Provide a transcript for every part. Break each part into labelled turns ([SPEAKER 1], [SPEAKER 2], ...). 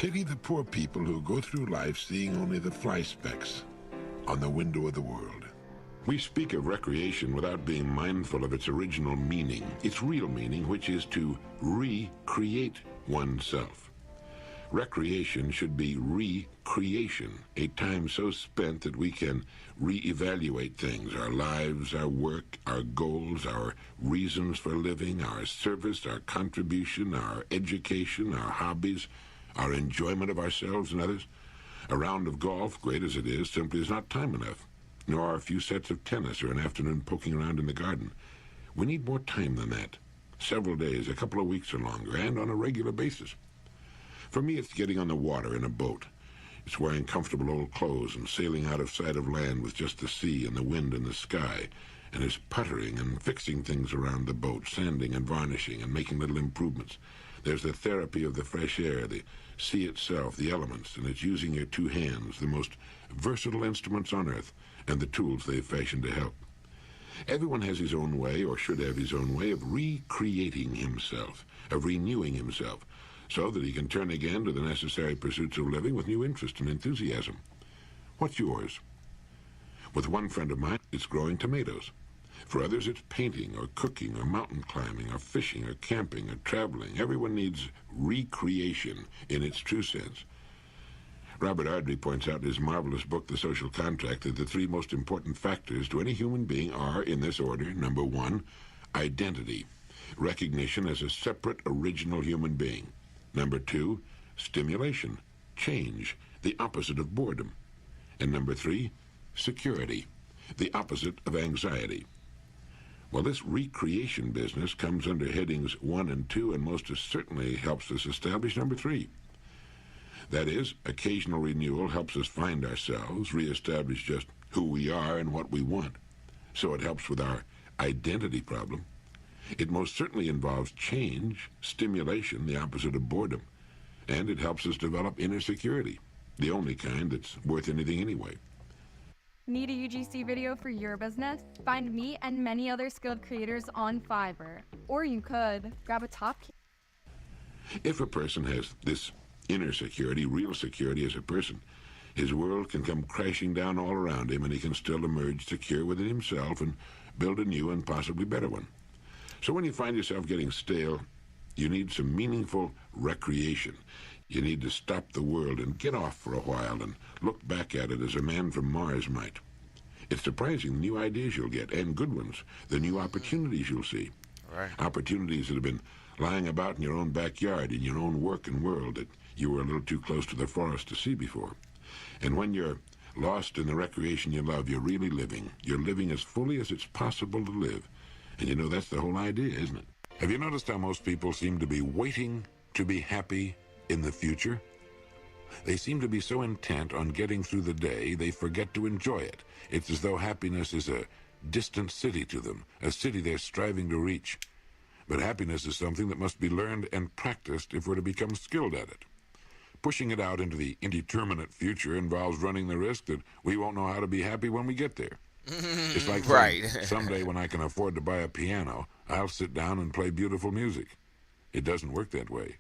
[SPEAKER 1] Pity the poor people who go through life seeing only the fly specks on the window of the world. We speak of recreation without being mindful of its original meaning, its real meaning, which is to recreate oneself. Recreation should be recreation, a time so spent that we can reevaluate things, our lives, our work, our goals, our reasons for living, our service, our contribution, our education, our hobbies, our enjoyment of ourselves and others. A round of golf, great as it is, simply is not time enough, nor are a few sets of tennis or an afternoon poking around in the garden. We need more time than that. Several days, a couple of weeks or longer, and on a regular basis. For me, it's getting on the water in a boat. It's wearing comfortable old clothes and sailing out of sight of land with just the sea and the wind and the sky, and it's puttering and fixing things around the boat, sanding and varnishing and making little improvements. There's the therapy of the fresh air, the sea itself, the elements, and it's using your two hands, the most versatile instruments on earth, and the tools they've fashioned to help. Everyone has his own way, or should have his own way, of recreating himself, of renewing himself, so that he can turn again to the necessary pursuits of living with new interest and enthusiasm. What's yours? With one friend of mine, it's growing tomatoes. For others, it's painting or cooking or mountain climbing or fishing or camping or traveling. Everyone needs recreation in its true sense. Robert Ardrey points out in his marvelous book, The Social Contract, that the three most important factors to any human being are, in this order, number one, identity, recognition as a separate, original human being. Number two, stimulation, change, the opposite of boredom. And number three, security, the opposite of anxiety. Well, this recreation business comes under headings 1 and 2 and most certainly helps us establish number 3. That is, occasional renewal helps us find ourselves, reestablish just who we are and what we want. So it helps with our identity problem. It most certainly involves change, stimulation, the opposite of boredom. And it helps us develop inner security, the only kind that's worth anything anyway.
[SPEAKER 2] Need a UGC video for your business? Find me and many other skilled creators on Fiverr. Or you could grab a top.
[SPEAKER 1] If a person has this inner security, real security as a person, his world can come crashing down all around him and he can still emerge secure within himself and build a new and possibly better one. So when you find yourself getting stale, you need some meaningful recreation. You need to stop the world and get off for a while and look back at it as a man from Mars might. It's surprising the new ideas you'll get, and good ones, the new opportunities you'll see.
[SPEAKER 3] Right.
[SPEAKER 1] Opportunities that have been lying about in your own backyard, in your own work and world that you were a little too close to the forest to see before. And when you're lost in the recreation you love, you're really living. You're living as fully as it's possible to live. And you know, that's the whole idea, isn't it? Have you noticed how most people seem to be waiting to be happy in the future? They seem to be so intent on getting through the day, they forget to enjoy it. It's as though happiness is a distant city to them, a city they're striving to reach. But happiness is something that must be learned and practiced if we're to become skilled at it. Pushing it out into the indeterminate future involves running the risk that we won't know how to be happy when we get there. It's like
[SPEAKER 3] right.
[SPEAKER 1] Someday when I can afford to buy a piano, I'll sit down and play beautiful music. It doesn't work that way.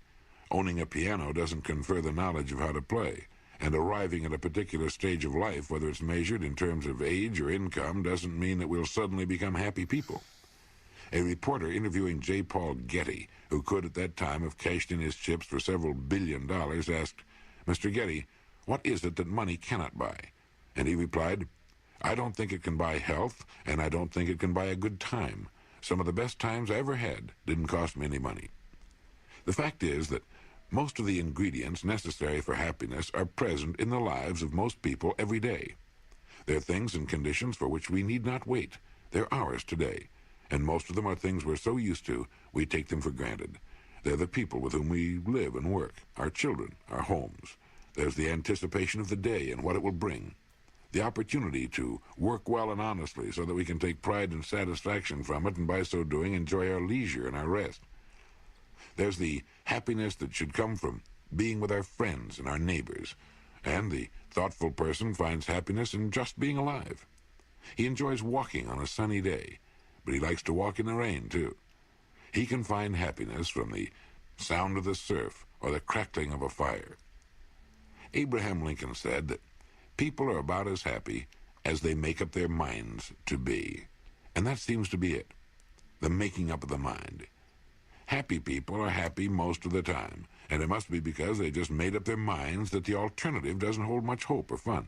[SPEAKER 1] Owning a piano doesn't confer the knowledge of how to play, and arriving at a particular stage of life, whether it's measured in terms of age or income, doesn't mean that we'll suddenly become happy people. A reporter interviewing J. Paul Getty, who could at that time have cashed in his chips for several $1 billion, asked, "Mr. Getty, what is it that money cannot buy?" And he replied, "I don't think it can buy health, and I don't think it can buy a good time. Some of the best times I ever had didn't cost me any money." The fact is that most of the ingredients necessary for happiness are present in the lives of most people every day. They're things and conditions for which we need not wait. They're ours today, and most of them are things we're so used to, we take them for granted. They're the people with whom we live and work, our children, our homes. There's the anticipation of the day and what it will bring. The opportunity to work well and honestly so that we can take pride and satisfaction from it and by so doing enjoy our leisure and our rest. There's the happiness that should come from being with our friends and our neighbors. And the thoughtful person finds happiness in just being alive. He enjoys walking on a sunny day, but he likes to walk in the rain, too. He can find happiness from the sound of the surf or the crackling of a fire. Abraham Lincoln said that people are about as happy as they make up their minds to be. And that seems to be it, the making up of the mind. Happy people are happy most of the time, and it must be because they just made up their minds that the alternative doesn't hold much hope or fun.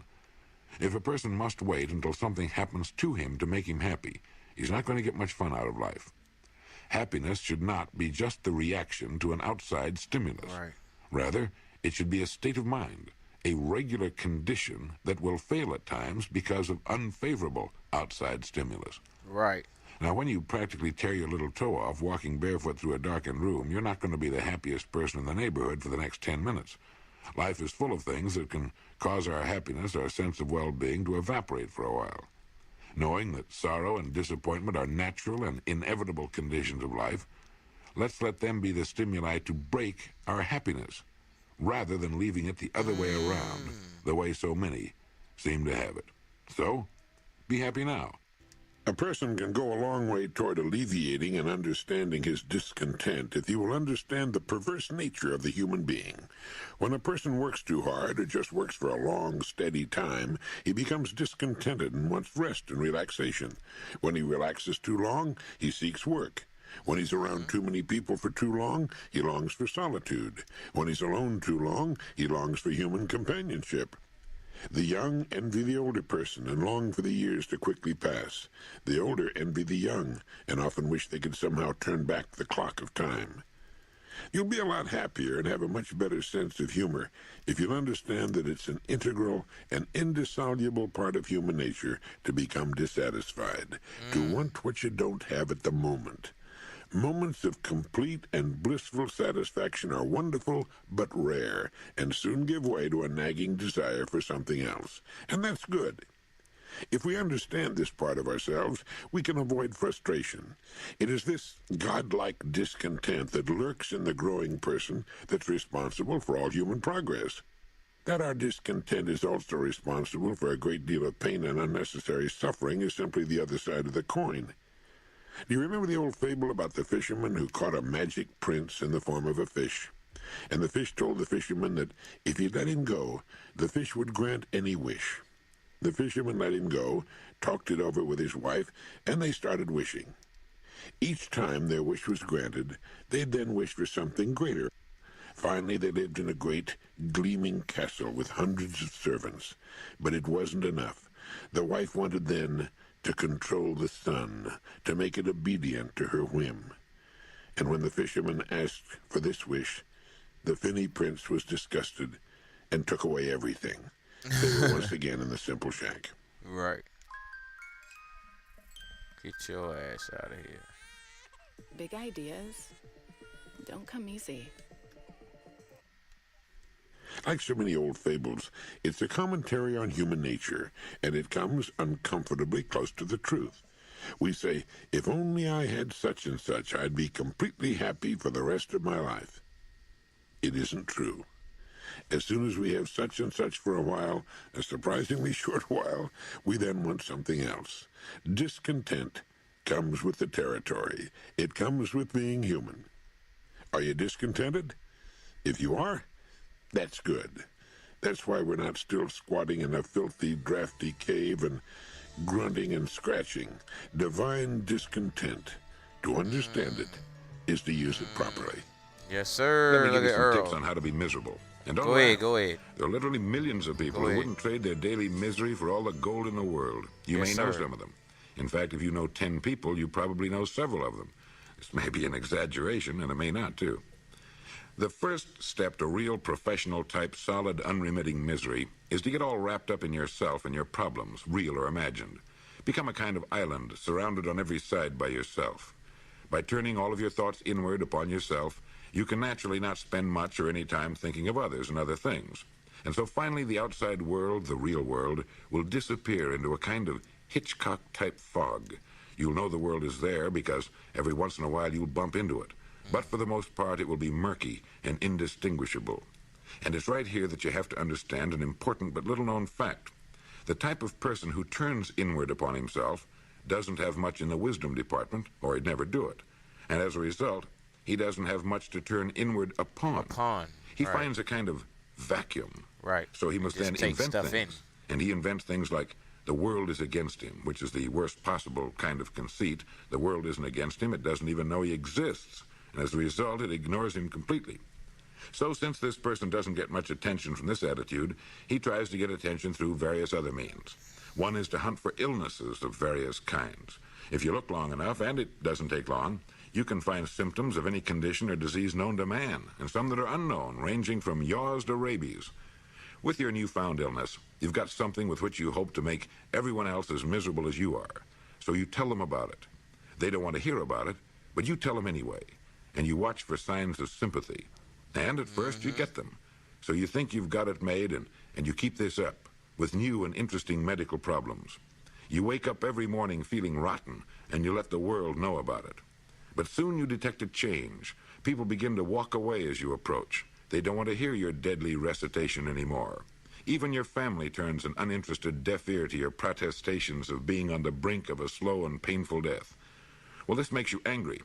[SPEAKER 1] If a person must wait until something happens to him to make him happy, he's not going to get much fun out of life. Happiness should not be just the reaction to an outside stimulus.
[SPEAKER 3] Right.
[SPEAKER 1] Rather, it should be a state of mind, a regular condition that will fail at times because of unfavorable outside stimulus.
[SPEAKER 3] Right.
[SPEAKER 1] Now, when you practically tear your little toe off walking barefoot through a darkened room, you're not going to be the happiest person in the neighborhood for the next 10 minutes. Life is full of things that can cause our happiness, our sense of well-being, to evaporate for a while. Knowing that sorrow and disappointment are natural and inevitable conditions of life, let's let them be the stimuli to break our happiness, rather than leaving it the other way around, the way so many seem to have it. So, be happy now. A person can go a long way toward alleviating and understanding his discontent if he will understand the perverse nature of the human being. When a person works too hard or just works for a long, steady time, he becomes discontented and wants rest and relaxation. When he relaxes too long, he seeks work. When he's around too many people for too long, he longs for solitude. When he's alone too long, he longs for human companionship. The young envy the older person and long for the years to quickly pass. The older envy the young and often wish they could somehow turn back the clock of time. You'll be a lot happier and have a much better sense of humor if you'll understand that it's an integral and indissoluble part of human nature to become dissatisfied, to want what you don't have at the moment. Moments of complete and blissful satisfaction are wonderful but rare, and soon give way to a nagging desire for something else. And that's good. If we understand this part of ourselves, we can avoid frustration. It is this godlike discontent that lurks in the growing person that's responsible for all human progress. That our discontent is also responsible for a great deal of pain and unnecessary suffering is simply the other side of the coin. Do you remember the old fable about the fisherman who caught a magic prince in the form of a fish? And the fish told the fisherman that if he let him go, the fish would grant any wish. The fisherman let him go, talked it over with his wife, and they started wishing. Each time their wish was granted, they'd then wish for something greater. Finally, they lived in a great, gleaming castle with hundreds of servants. But it wasn't enough. The wife wanted then to control the sun, to make it obedient to her whim. And when the fisherman asked for this wish, the finny prince was disgusted and took away everything. They were once again in the simple shack.
[SPEAKER 3] Right. Get your ass out of here.
[SPEAKER 4] Big ideas don't come easy.
[SPEAKER 1] Like so many old fables, it's a commentary on human nature, and it comes uncomfortably close to the truth. We say, if only I had such and such, I'd be completely happy for the rest of my life. It isn't true. As soon as we have such and such for a while, a surprisingly short while, we then want something else. Discontent comes with the territory. It comes with being human. Are you discontented? If you are, that's good. That's why we're not still squatting in a filthy, drafty cave and grunting and scratching. Divine discontent, to understand it, is to use it properly.
[SPEAKER 3] Yes, sir.
[SPEAKER 1] Let me give you
[SPEAKER 3] Look at
[SPEAKER 1] some
[SPEAKER 3] Earl.
[SPEAKER 1] tips on how to be miserable. And don't
[SPEAKER 3] Go ahead,
[SPEAKER 1] laugh.
[SPEAKER 3] go ahead.
[SPEAKER 1] There are literally millions of people
[SPEAKER 3] Go
[SPEAKER 1] who
[SPEAKER 3] ahead.
[SPEAKER 1] wouldn't trade their daily misery for all the gold in the world. You
[SPEAKER 3] Yes,
[SPEAKER 1] may know
[SPEAKER 3] sir.
[SPEAKER 1] some of them. In fact, if you know 10 people, you probably know several of them. This may be an exaggeration, and it may not, too. The first step to real professional-type, solid, unremitting misery is to get all wrapped up in yourself and your problems, real or imagined. Become a kind of island, surrounded on every side by yourself. By turning all of your thoughts inward upon yourself, you can naturally not spend much or any time thinking of others and other things. And so finally the outside world, the real world, will disappear into a kind of Hitchcock-type fog. You'll know the world is there because every once in a while you'll bump into it. But for the most part, it will be murky and indistinguishable. And it's right here that you have to understand an important but little-known fact. The type of person who turns inward upon himself doesn't have much in the wisdom department, or he'd never do it. And as a result, he doesn't have much to turn inward upon. He
[SPEAKER 3] Right.
[SPEAKER 1] finds a kind of vacuum.
[SPEAKER 3] Right.
[SPEAKER 1] So he must
[SPEAKER 3] Just
[SPEAKER 1] then
[SPEAKER 3] take
[SPEAKER 1] invent
[SPEAKER 3] stuff
[SPEAKER 1] things. And he invents things like the world is against him, which is the worst possible kind of conceit. The world isn't against him. It doesn't even know he exists. And as a result, it ignores him completely. So since this person doesn't get much attention from this attitude, he tries to get attention through various other means. One is to hunt for illnesses of various kinds. If you look long enough, and it doesn't take long, you can find symptoms of any condition or disease known to man, and some that are unknown, ranging from yaws to rabies. With your newfound illness, you've got something with which you hope to make everyone else as miserable as you are. So you tell them about it. They don't want to hear about it, but you tell them anyway, and you watch for signs of sympathy. And at first you get them. So you think you've got it made, and you keep this up with new and interesting medical problems. You wake up every morning feeling rotten, and you let the world know about it. But soon you detect a change. People begin to walk away as you approach. They don't want to hear your deadly recitation anymore. Even your family turns an uninterested deaf ear to your protestations of being on the brink of a slow and painful death. Well, this makes you angry.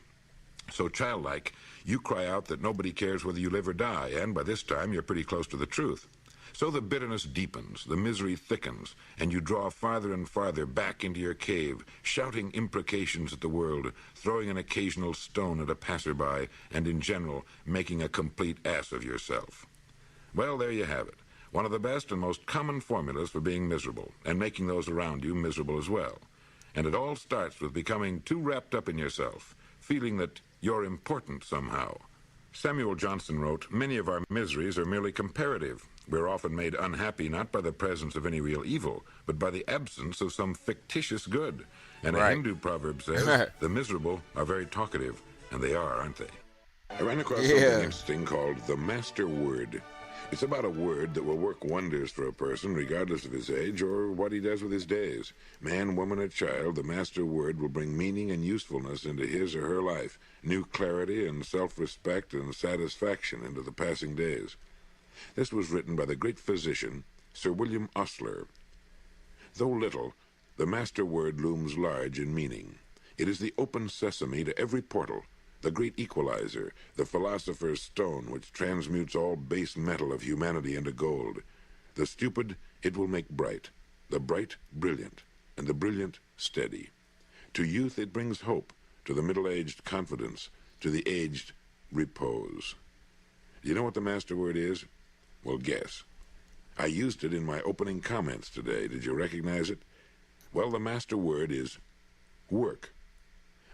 [SPEAKER 1] So childlike, you cry out that nobody cares whether you live or die, and by this time you're pretty close to the truth. So the bitterness deepens, the misery thickens, and you draw farther and farther back into your cave, shouting imprecations at the world, throwing an occasional stone at a passerby, and in general, making a complete ass of yourself. Well, there you have it. One of the best and most common formulas for being miserable, and making those around you miserable as well. And it all starts with becoming too wrapped up in yourself, feeling that you're important somehow. Samuel Johnson wrote, "Many of our miseries are merely comparative. We're often made unhappy not by the presence of any real evil, but by the absence of some fictitious good." And a Hindu proverb says, "The miserable are very talkative," and they are, aren't they? I ran across something interesting called the master word. It's about a word that will work wonders for a person, regardless of his age or what he does with his days. Man, woman, or child, the master word will bring meaning and usefulness into his or her life, new clarity and self-respect and satisfaction into the passing days. This was written by the great physician, Sir William Osler. Though little, the master word looms large in meaning. It is the open sesame to every portal, the great equalizer, the philosopher's stone which transmutes all base metal of humanity into gold. The stupid it will make bright, the bright brilliant, and the brilliant steady. To youth it brings hope, to the middle-aged confidence, to the aged repose. Do you know what the master word is? Well, guess. I used it in my opening comments today. Did you recognize it? Well, the master word is work.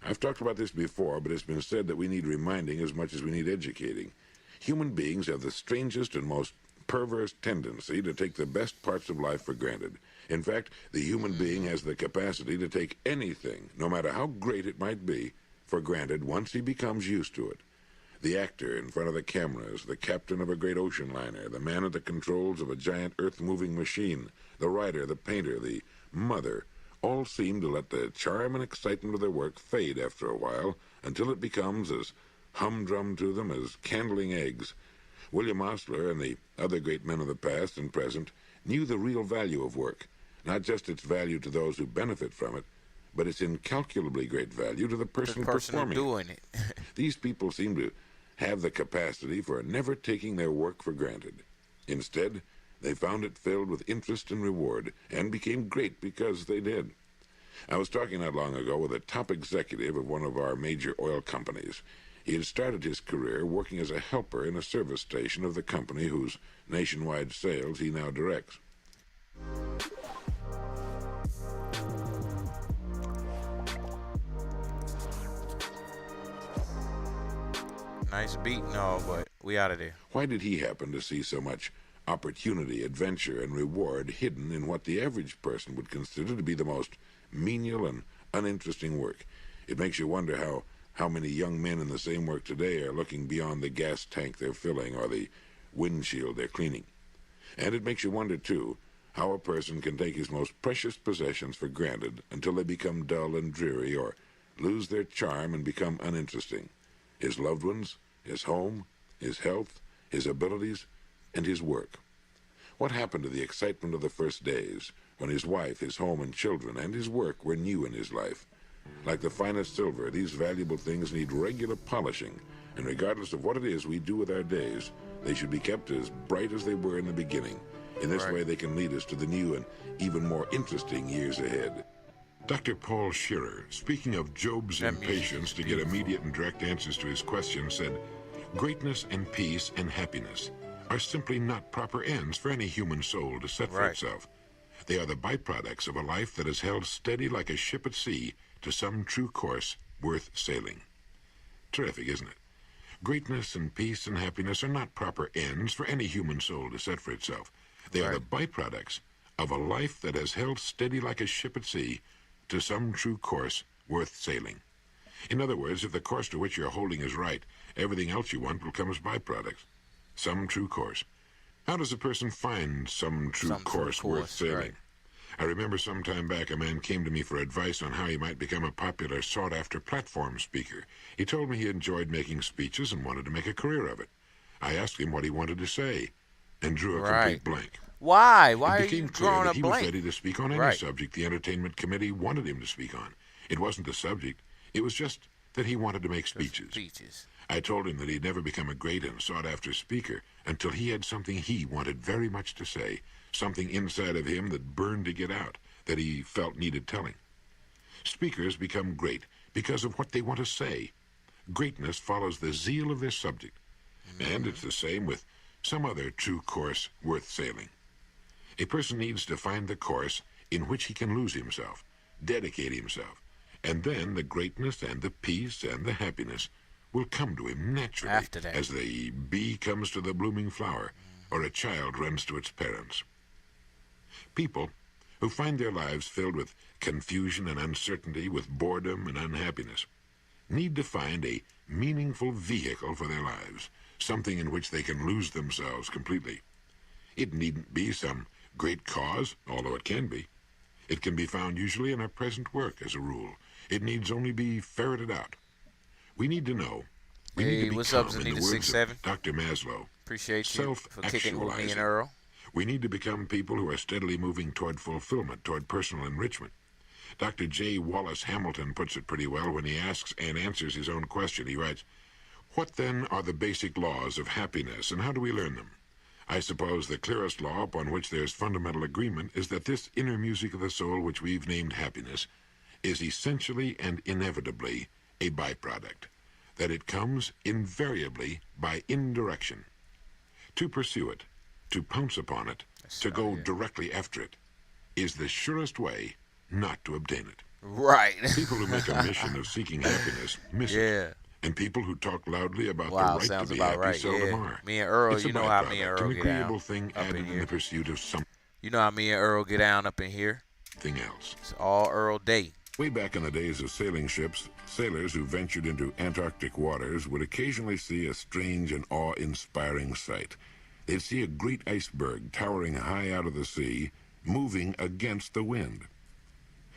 [SPEAKER 1] I've talked about this before, but it's been said that we need reminding as much as we need educating. Human beings have the strangest and most perverse tendency to take the best parts of life for granted. In fact, the human being has the capacity to take anything, no matter how great it might be, for granted once he becomes used to it. The actor in front of the cameras, the captain of a great ocean liner, the man at the controls of a giant earth-moving machine, the writer, the painter, the mother, all seem to let the charm and excitement of their work fade after a while until it becomes as humdrum to them as candling eggs. William Osler and the other great men of the past and present knew the real value of work, not just its value to those who benefit from it, but its incalculably great value to the person performing
[SPEAKER 3] doing it.
[SPEAKER 1] These people seem to have the capacity for never taking their work for granted. Instead, they found it filled with interest and reward, and became great because they did. I was talking not long ago with a top executive of one of our major oil companies. He had started his career working as a helper in a service station of the company whose nationwide sales he now directs.
[SPEAKER 3] Nice beat and all, but we out of there.
[SPEAKER 1] Why did he happen to see so much opportunity, adventure, and reward hidden in what the average person would consider to be the most menial and uninteresting work? It makes you wonder how many young men in the same work today are looking beyond the gas tank they're filling or the windshield they're cleaning. And it makes you wonder, too, how a person can take his most precious possessions for granted until they become dull and dreary or lose their charm and become uninteresting. His loved ones, his home, his health, his abilities, and his work. What happened to the excitement of the first days, when his wife, his home, and children, and his work were new in his life? Like the finest silver, these valuable things need regular polishing, and regardless of what it is we do with our days, They should be kept as bright as they were in the beginning. In this way, they can lead us to the new and even more interesting years ahead. Dr. Paul Shearer, speaking of Job's impatience to get immediate and direct answers to his questions, said, "Greatness and peace and happiness are simply not proper ends for any human soul to set for itself. They are the byproducts of a life that is held steady like a ship at sea to some true course worth sailing." Terrific, isn't it? Greatness and peace and happiness are not proper ends for any human soul to set for itself. They are the byproducts of a life that has held steady like a ship at sea to some true course worth sailing. In other words, if the course to which you're holding is right, everything else you want will come as byproducts. Some true course. How does a person find some true course worth sailing? I remember some time back a man came to me for advice on how he might become a popular, sought-after platform speaker. He told me he enjoyed making speeches and wanted to make a career of it. I asked him what he wanted to say and drew a complete blank.
[SPEAKER 3] Why? Why
[SPEAKER 1] It
[SPEAKER 3] are you
[SPEAKER 1] became clear
[SPEAKER 3] drawing
[SPEAKER 1] that
[SPEAKER 3] a
[SPEAKER 1] he was
[SPEAKER 3] blank?
[SPEAKER 1] ready to speak on any subject the entertainment committee wanted him to speak on. It wasn't the subject. It was just that he wanted to make speeches. I told him that he'd never become a great and sought-after speaker until he had something he wanted very much to say, something inside of him that burned to get out, that he felt needed telling. Speakers become great because of what they want to say. Greatness follows the zeal of their subject, and it's the same with some other true course worth sailing. A person needs to find the course in which he can lose himself, dedicate himself, and then the greatness and the peace and the happiness will come to him naturally
[SPEAKER 3] After that.
[SPEAKER 1] as the bee comes to the blooming flower or a child runs to its parents. People who find their lives filled with confusion and uncertainty, with boredom and unhappiness, need to find a meaningful vehicle for their lives, something in which they can lose themselves completely. It needn't be some great cause, although it can be. It can be found usually in our present work, as a rule. It needs only be ferreted out. We need to know. We need to become,
[SPEAKER 3] what's up,
[SPEAKER 1] in the
[SPEAKER 3] Zanita
[SPEAKER 1] words
[SPEAKER 3] 67?
[SPEAKER 1] of Dr. Maslow,
[SPEAKER 3] Appreciate you for kicking with me and
[SPEAKER 1] self-actualizing.
[SPEAKER 3] Earl.
[SPEAKER 1] We need to become people who are steadily moving toward fulfillment, toward personal enrichment. Dr. J. Wallace Hamilton puts it pretty well when he asks and answers his own question. He writes, "What then are the basic laws of happiness, and how do we learn them? I suppose the clearest law upon which there's fundamental agreement is that this inner music of the soul, which we've named happiness, is essentially and inevitably a byproduct, that it comes invariably by indirection. To pursue it, to pounce upon it, to go directly after it, is the surest way not to obtain it."
[SPEAKER 3] Right.
[SPEAKER 1] People who make a mission of seeking happiness miss it. And people who talk loudly about the right to
[SPEAKER 3] sounds
[SPEAKER 1] be
[SPEAKER 3] about
[SPEAKER 1] happy
[SPEAKER 3] right.
[SPEAKER 1] seldom are.
[SPEAKER 3] Me and Earl,
[SPEAKER 1] It's a
[SPEAKER 3] you know how me and
[SPEAKER 1] byproduct,
[SPEAKER 3] Earl
[SPEAKER 1] an
[SPEAKER 3] get down
[SPEAKER 1] agreeable thing
[SPEAKER 3] up
[SPEAKER 1] added
[SPEAKER 3] in
[SPEAKER 1] in
[SPEAKER 3] here.
[SPEAKER 1] the pursuit of something
[SPEAKER 3] You know how me and Earl get down up in here.
[SPEAKER 1] else.
[SPEAKER 3] It's all Earl Day.
[SPEAKER 1] Way back in the days of sailing ships, sailors who ventured into Antarctic waters would occasionally see a strange and awe-inspiring sight. They'd see a great iceberg towering high out of the sea, moving against the wind.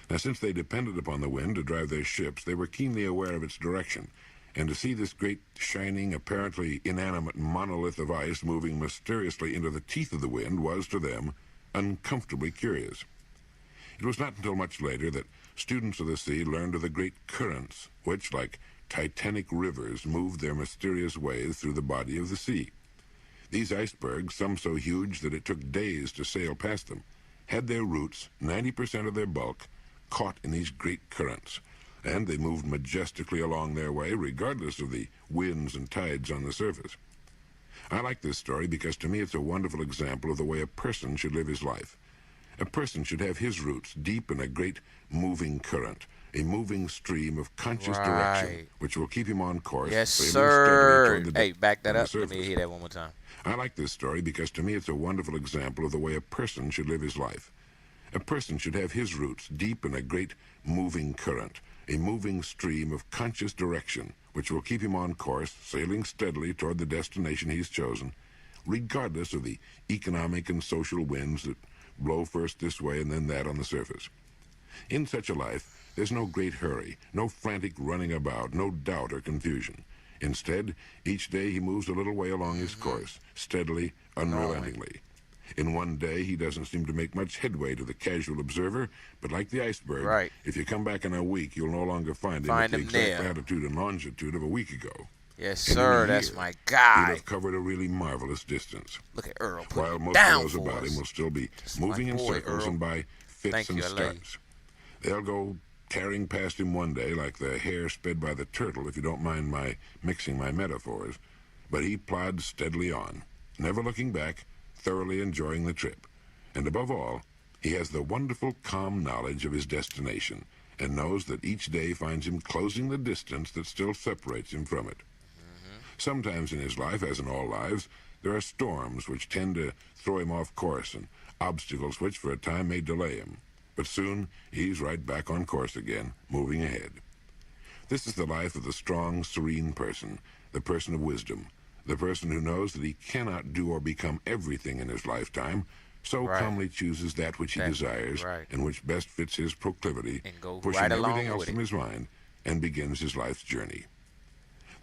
[SPEAKER 1] Now, since they depended upon the wind to drive their ships, they were keenly aware of its direction, and to see this great, shining, apparently inanimate monolith of ice moving mysteriously into the teeth of the wind was, to them, uncomfortably curious. It was not until much later that students of the sea learned of the great currents, which, like titanic rivers, moved their mysterious ways through the body of the sea. These icebergs, some so huge that it took days to sail past them, had their roots, 90% of their bulk, caught in these great currents, and they moved majestically along their way regardless of the winds and tides on the surface. I like this story because to me it's a wonderful example of the way a person should live his life. A person should have his roots deep in a great moving current, a moving stream of conscious direction, which will keep him on course.
[SPEAKER 3] Yes,
[SPEAKER 1] sailing
[SPEAKER 3] sir.
[SPEAKER 1] steadily toward the
[SPEAKER 3] Hey, back that
[SPEAKER 1] on the
[SPEAKER 3] up. Let me
[SPEAKER 1] surface.
[SPEAKER 3] hear that one more time.
[SPEAKER 1] I like this story because to me it's a wonderful example of the way a person should live his life. A person should have his roots deep in a great moving current, a moving stream of conscious direction, which will keep him on course, sailing steadily toward the destination he's chosen, regardless of the economic and social winds that blow first this way and then that on the surface. In such a life, there's no great hurry, no frantic running about, no doubt or confusion. Instead, each day he moves a little way along his course, steadily, unrelentingly. In one day, he doesn't seem to make much headway to the casual observer, but like the iceberg, if you come back in a week, you'll no longer find him at the exact latitude and longitude of a week ago.
[SPEAKER 3] Yes,
[SPEAKER 1] And in a
[SPEAKER 3] sir. That's
[SPEAKER 1] year,
[SPEAKER 3] my
[SPEAKER 1] he'll
[SPEAKER 3] guy.
[SPEAKER 1] have covered a really marvelous distance.
[SPEAKER 3] Look at Earl putting
[SPEAKER 1] While
[SPEAKER 3] it
[SPEAKER 1] most
[SPEAKER 3] down
[SPEAKER 1] fellows
[SPEAKER 3] for
[SPEAKER 1] about him
[SPEAKER 3] us.
[SPEAKER 1] will still be
[SPEAKER 3] That's my
[SPEAKER 1] moving in
[SPEAKER 3] boy,
[SPEAKER 1] circles
[SPEAKER 3] Earl.
[SPEAKER 1] and by fits
[SPEAKER 3] Thank
[SPEAKER 1] and
[SPEAKER 3] you, I love you.
[SPEAKER 1] starts. They'll go tearing past him one day like the hare sped by the turtle, if you don't mind my mixing my metaphors. But he plods steadily on, never looking back, thoroughly enjoying the trip. And above all, he has the wonderful, calm knowledge of his destination and knows that each day finds him closing the distance that still separates him from it. Sometimes in his life, as in all lives, there are storms which tend to throw him off course and obstacles which for a time may delay him. But soon he's right back on course again, moving ahead. This is the life of the strong, serene person, the person of wisdom, the person who knows that he cannot do or become everything in his lifetime, so
[SPEAKER 3] Right.
[SPEAKER 1] calmly chooses that which he desires
[SPEAKER 3] right.
[SPEAKER 1] and which best fits his proclivity,
[SPEAKER 3] And go
[SPEAKER 1] pushing
[SPEAKER 3] right
[SPEAKER 1] everything
[SPEAKER 3] along
[SPEAKER 1] else
[SPEAKER 3] with
[SPEAKER 1] from
[SPEAKER 3] it.
[SPEAKER 1] his mind, and begins his life's journey.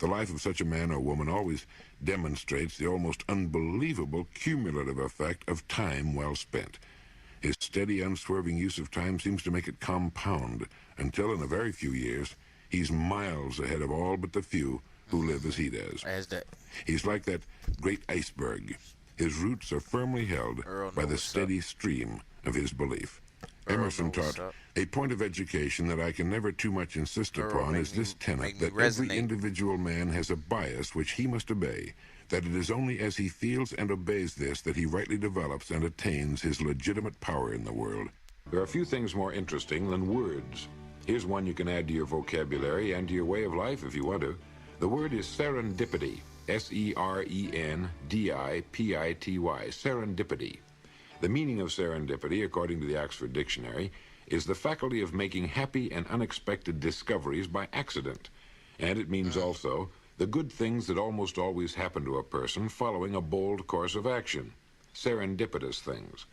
[SPEAKER 1] The life of such a man or woman always demonstrates the almost unbelievable cumulative effect of time well spent. His steady, unswerving use of time seems to make it compound until, in a very few years, he's miles ahead of all but the few who live as he does.
[SPEAKER 3] As that
[SPEAKER 1] He's like that great iceberg. His roots are firmly held
[SPEAKER 3] Earl
[SPEAKER 1] by
[SPEAKER 3] know
[SPEAKER 1] the
[SPEAKER 3] what's
[SPEAKER 1] steady stream of his belief.
[SPEAKER 3] Earl
[SPEAKER 1] Emerson
[SPEAKER 3] know what's
[SPEAKER 1] taught,
[SPEAKER 3] up.
[SPEAKER 1] a point of education that I can never too much insist
[SPEAKER 3] Earl
[SPEAKER 1] upon
[SPEAKER 3] make
[SPEAKER 1] is
[SPEAKER 3] me-
[SPEAKER 1] this tenet
[SPEAKER 3] make me
[SPEAKER 1] that every
[SPEAKER 3] resonate.
[SPEAKER 1] individual man has a bias which he must obey, that it is only as he feels and obeys this that he rightly develops and attains his legitimate power in the world. There are few things more interesting than words. Here's one you can add to your vocabulary and to your way of life if you want to. The word is serendipity. S-E-R-E-N-D-I-P-I-T-Y. Serendipity. The meaning of serendipity, according to the Oxford Dictionary, is the faculty of making happy and unexpected discoveries by accident. And it means also the good things that almost always happen to a person following a bold course of action. Serendipitous things.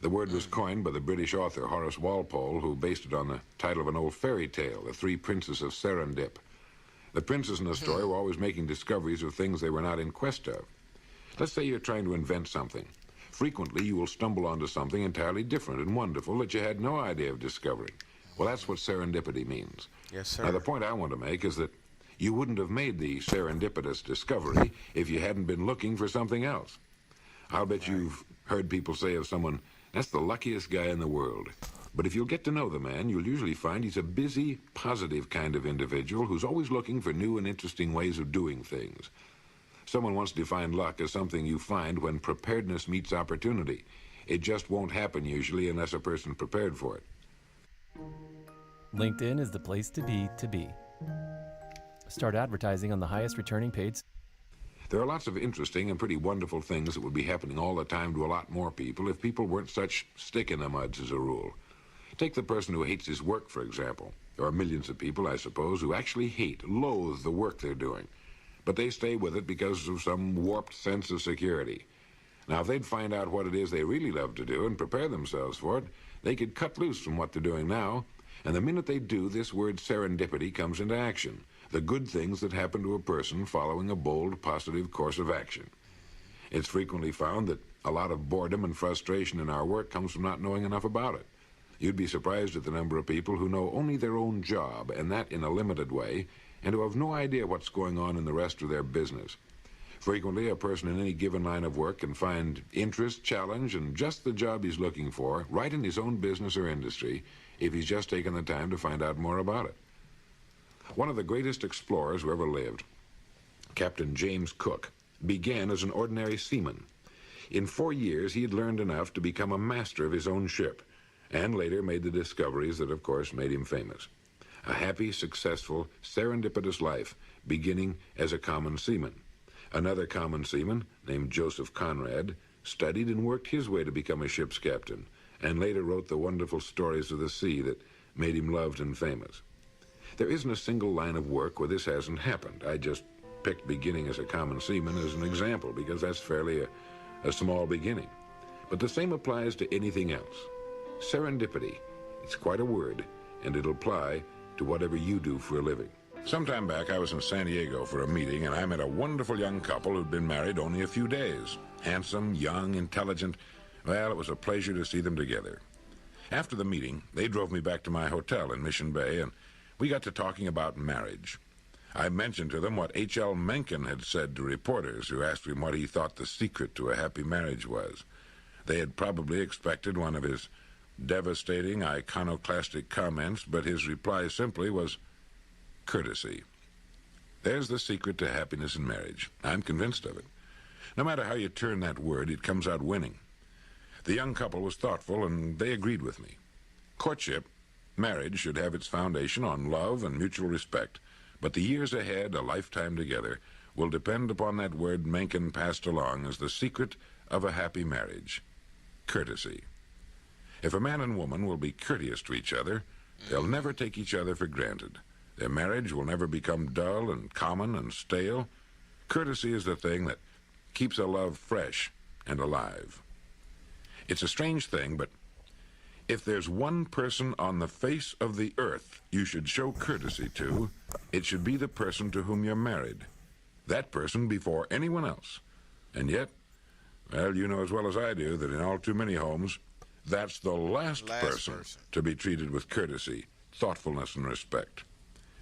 [SPEAKER 1] The word was coined by the British author Horace Walpole, who based it on the title of an old fairy tale, The Three Princes of Serendip. The princes in the story were always making discoveries of things they were not in quest of. Let's say you're trying to invent something. Frequently, you will stumble onto something entirely different and wonderful that you had no idea of discovering. Well, that's what serendipity means.
[SPEAKER 3] Yes, sir.
[SPEAKER 1] Now, the point I want to make is that you wouldn't have made the serendipitous discovery if you hadn't been looking for something else. I'll bet you've heard people say of someone, that's the luckiest guy in the world. But if you'll get to know the man, you'll usually find he's a busy, positive kind of individual who's always looking for new and interesting ways of doing things. Someone once defined luck as something you find when preparedness meets opportunity. It just won't happen usually unless a person's prepared for it.
[SPEAKER 5] LinkedIn is the place to be to be. Start advertising on the highest returning paid.
[SPEAKER 1] There are lots of interesting and pretty wonderful things that would be happening all the time to a lot more people if people weren't such stick-in-the-muds as a rule. Take the person who hates his work, for example. There are millions of people, I suppose, who actually loathe the work they're doing. But they stay with it because of some warped sense of security. Now, if they'd find out what it is they really love to do and prepare themselves for it, they could cut loose from what they're doing now. And the minute they do, this word serendipity comes into action. The good things that happen to a person following a bold, positive course of action. It's frequently found that a lot of boredom and frustration in our work comes from not knowing enough about it. You'd be surprised at the number of people who know only their own job, and that in a limited way, and who have no idea what's going on in the rest of their business. Frequently, a person in any given line of work can find interest, challenge, and just the job he's looking for right in his own business or industry if he's just taken the time to find out more about it. One of the greatest explorers who ever lived, Captain James Cook, began as an ordinary seaman. In 4 years, he had learned enough to become a master of his own ship, and later made the discoveries that, of course, made him famous. A happy, successful, serendipitous life, beginning as a common seaman. Another common seaman, named Joseph Conrad, studied and worked his way to become a ship's captain, and later wrote the wonderful stories of the sea that made him loved and famous. There isn't a single line of work where this hasn't happened. I just picked beginning as a common seaman as an example because that's fairly a small beginning. But the same applies to anything else. Serendipity, it's quite a word, and it'll apply to whatever you do for a living. Some time back, I was in San Diego for a meeting, and I met a wonderful young couple who'd been married only a few days. Handsome, young, intelligent. Well, it was a pleasure to see them together. After the meeting, they drove me back to my hotel in Mission Bay, and we got to talking about marriage. I mentioned to them what H.L. Mencken had said to reporters who asked him what he thought the secret to a happy marriage was. They had probably expected one of his devastating, iconoclastic comments, but his reply simply was courtesy. There's the secret to happiness in marriage. I'm convinced of it. No matter how you turn that word, it comes out winning. The young couple was thoughtful, and they agreed with me. Courtship, marriage, should have its foundation on love and mutual respect, but the years ahead, a lifetime together, will depend upon that word Mencken passed along as the secret of a happy marriage: courtesy. If a man and woman will be courteous to each other, they'll never take each other for granted. Their marriage will never become dull and common and stale. Courtesy is the thing that keeps a love fresh and alive. It's a strange thing, but if there's one person on the face of the earth you should show courtesy to, it should be the person to whom you're married. That person before anyone else. And yet, well, you know as well as I do that in all too many homes, that's the last person to be treated with courtesy, thoughtfulness, and respect.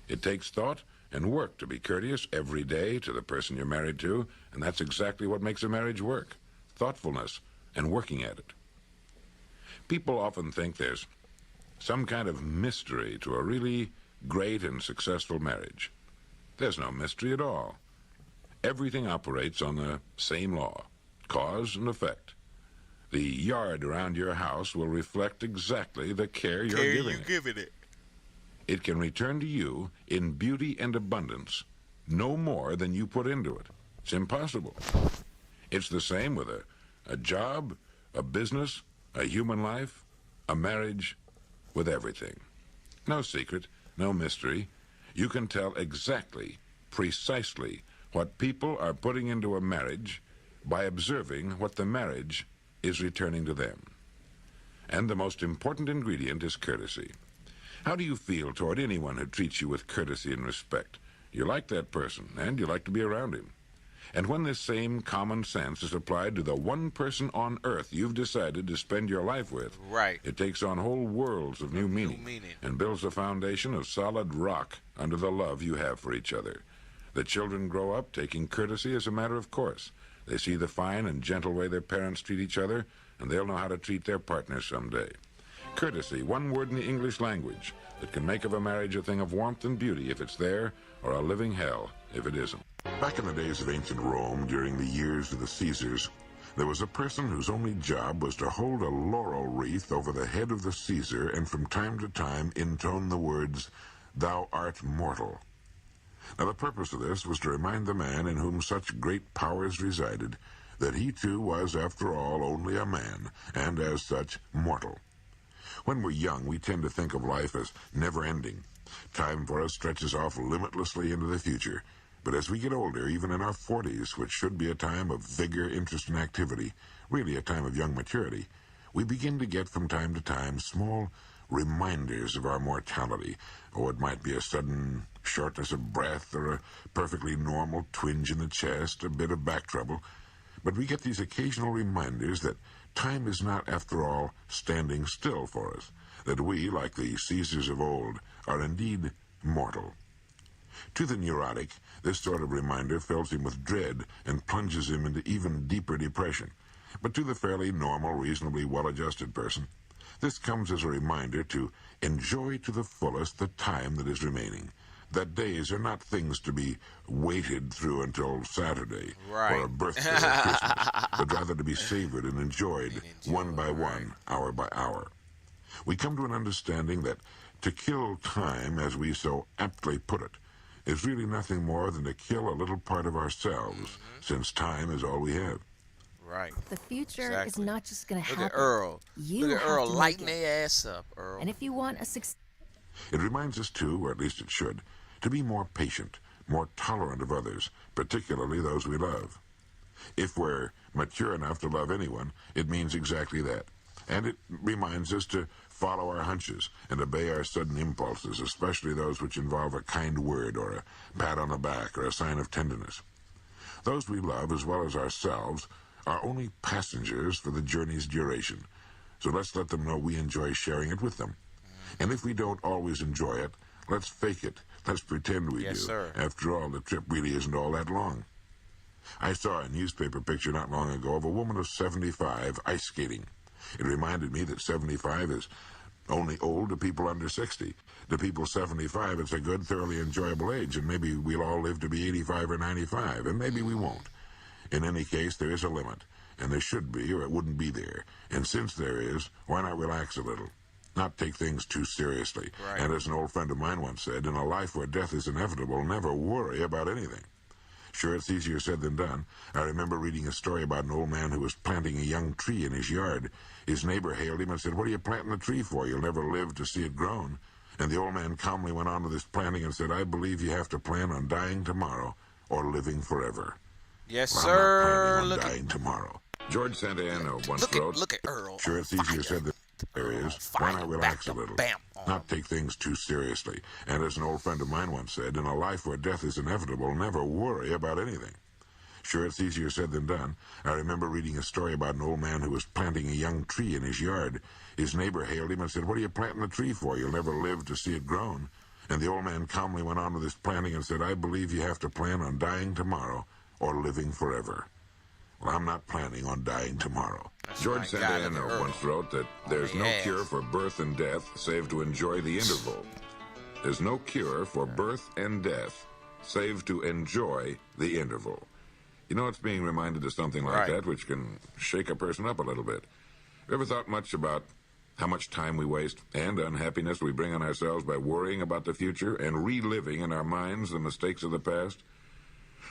[SPEAKER 1] It takes thought and work to be courteous every day to the person you're married to, and that's exactly what makes a marriage work: thoughtfulness and working at it. People often think there's some kind of mystery to a really great and successful marriage. There's no mystery at all. Everything operates on the same law: cause and effect. The yard around your house will reflect exactly the care you're giving it. It can return to you in beauty and abundance, no more than you put into it. It's impossible. It's the same with a job, a business, a human life, a marriage, with everything. No secret, no mystery. You can tell exactly, precisely, what people are putting into a marriage by observing what the marriage is returning to them. And the most important ingredient is courtesy. How do you feel toward anyone who treats you with courtesy and respect? You like that person, and you like to be around him. And when this same common sense is applied to the one person on earth you've decided to spend your life with, it takes on whole worlds of new meaning and builds a foundation of solid rock under the love you have for each other. The children grow up taking courtesy as a matter of course. They see the fine and gentle way their parents treat each other, and they'll know how to treat their partners someday. Courtesy, one word in the English language that can make of a marriage a thing of warmth and beauty if it's there, or a living hell if it isn't. Back in the days of ancient Rome, during the years of the Caesars, there was a person whose only job was to hold a laurel wreath over the head of the Caesar and from time to time intone the words, "Thou art mortal." Now the purpose of this was to remind the man in whom such great powers resided that he too was, after all, only a man, and as such, mortal. When we're young, we tend to think of life as never-ending. Time for us stretches off limitlessly into the future. But as we get older, even in our 40s, which should be a time of vigor, interest, and activity, really a time of young maturity, we begin to get from time to time small reminders of our mortality. Oh, it might be a sudden shortness of breath or a perfectly normal twinge in the chest, a bit of back trouble. But we get these occasional reminders that time is not, after all, standing still for us, that we, like the Caesars of old, are indeed mortal. To the neurotic, this sort of reminder fills him with dread and plunges him into even deeper depression. But to the fairly normal, reasonably well-adjusted person, this comes as a reminder to enjoy to the fullest the time that is remaining, that days are not things to be waited through until Saturday or a birthday or Christmas, but rather to be savored and enjoyed one by one, hour by hour. We come to an understanding that to kill time, as we so aptly put it, is really nothing more than to kill a little part of ourselves, since time is all we have.
[SPEAKER 3] Right.
[SPEAKER 6] The future is not just going to happen.
[SPEAKER 3] Look at Earl.
[SPEAKER 6] You
[SPEAKER 3] Look at
[SPEAKER 6] have
[SPEAKER 3] Earl
[SPEAKER 6] to
[SPEAKER 3] lighting
[SPEAKER 6] make it.
[SPEAKER 3] their ass up, Earl.
[SPEAKER 6] And if you want a success...
[SPEAKER 1] It reminds us, too, or at least it should, to be more patient, more tolerant of others, particularly those we love. If we're mature enough to love anyone, it means exactly that. And it reminds us to follow our hunches and obey our sudden impulses, especially those which involve a kind word or a pat on the back or a sign of tenderness. Those we love, as well as ourselves, are only passengers for the journey's duration, so let's let them know we enjoy sharing it with them. And if we don't always enjoy it, let's fake it Let's pretend we do.
[SPEAKER 3] Sir.
[SPEAKER 1] After all, the trip really isn't all that long. I saw a newspaper picture not long ago of a woman of 75 ice skating. It reminded me that 75 is only old to people under 60. To people 75, it's a good, thoroughly enjoyable age, and maybe we'll all live to be 85 or 95, and maybe we won't. In any case, there is a limit, and there should be, or it wouldn't be there. And since there is, why not relax a little? Not take things too seriously.
[SPEAKER 3] Right.
[SPEAKER 1] And as an old friend of mine once said, in a life where death is inevitable, never worry about anything. Sure, it's easier said than done. I remember reading a story about an old man who was planting a young tree in his yard. His neighbor hailed him and said, "What are you planting the tree for? You'll never live to see it grown." And the old man calmly went on with his planting and said, "I believe you have to plan on dying tomorrow or living forever."
[SPEAKER 3] Yes,
[SPEAKER 1] Well,
[SPEAKER 3] sir.
[SPEAKER 1] I'm not planning on dying tomorrow. George Santayana once wrote,
[SPEAKER 3] Look at Earl.
[SPEAKER 1] "Sure, it's easier said than there is. Why not relax a little?
[SPEAKER 3] Bam.
[SPEAKER 1] Not take things too seriously." And as an old friend of mine once said, in a life where death is inevitable, never worry about anything. Sure, it's easier said than done. I remember reading a story about an old man who was planting a young tree in his yard. His neighbor hailed him and said, "What are you planting the tree for? You'll never live to see it grown." And the old man calmly went on with his planting and said, "I believe you have to plan on dying tomorrow or living forever." Well, I'm not planning on dying tomorrow. George Santayana once wrote that there's no cure for birth and death save to enjoy the interval. There's no cure for birth and death save to enjoy the interval. You know, it's being reminded of something like that which can shake a person up a little bit. You ever thought much about how much time we waste and unhappiness we bring on ourselves by worrying about the future and reliving in our minds the mistakes of the past?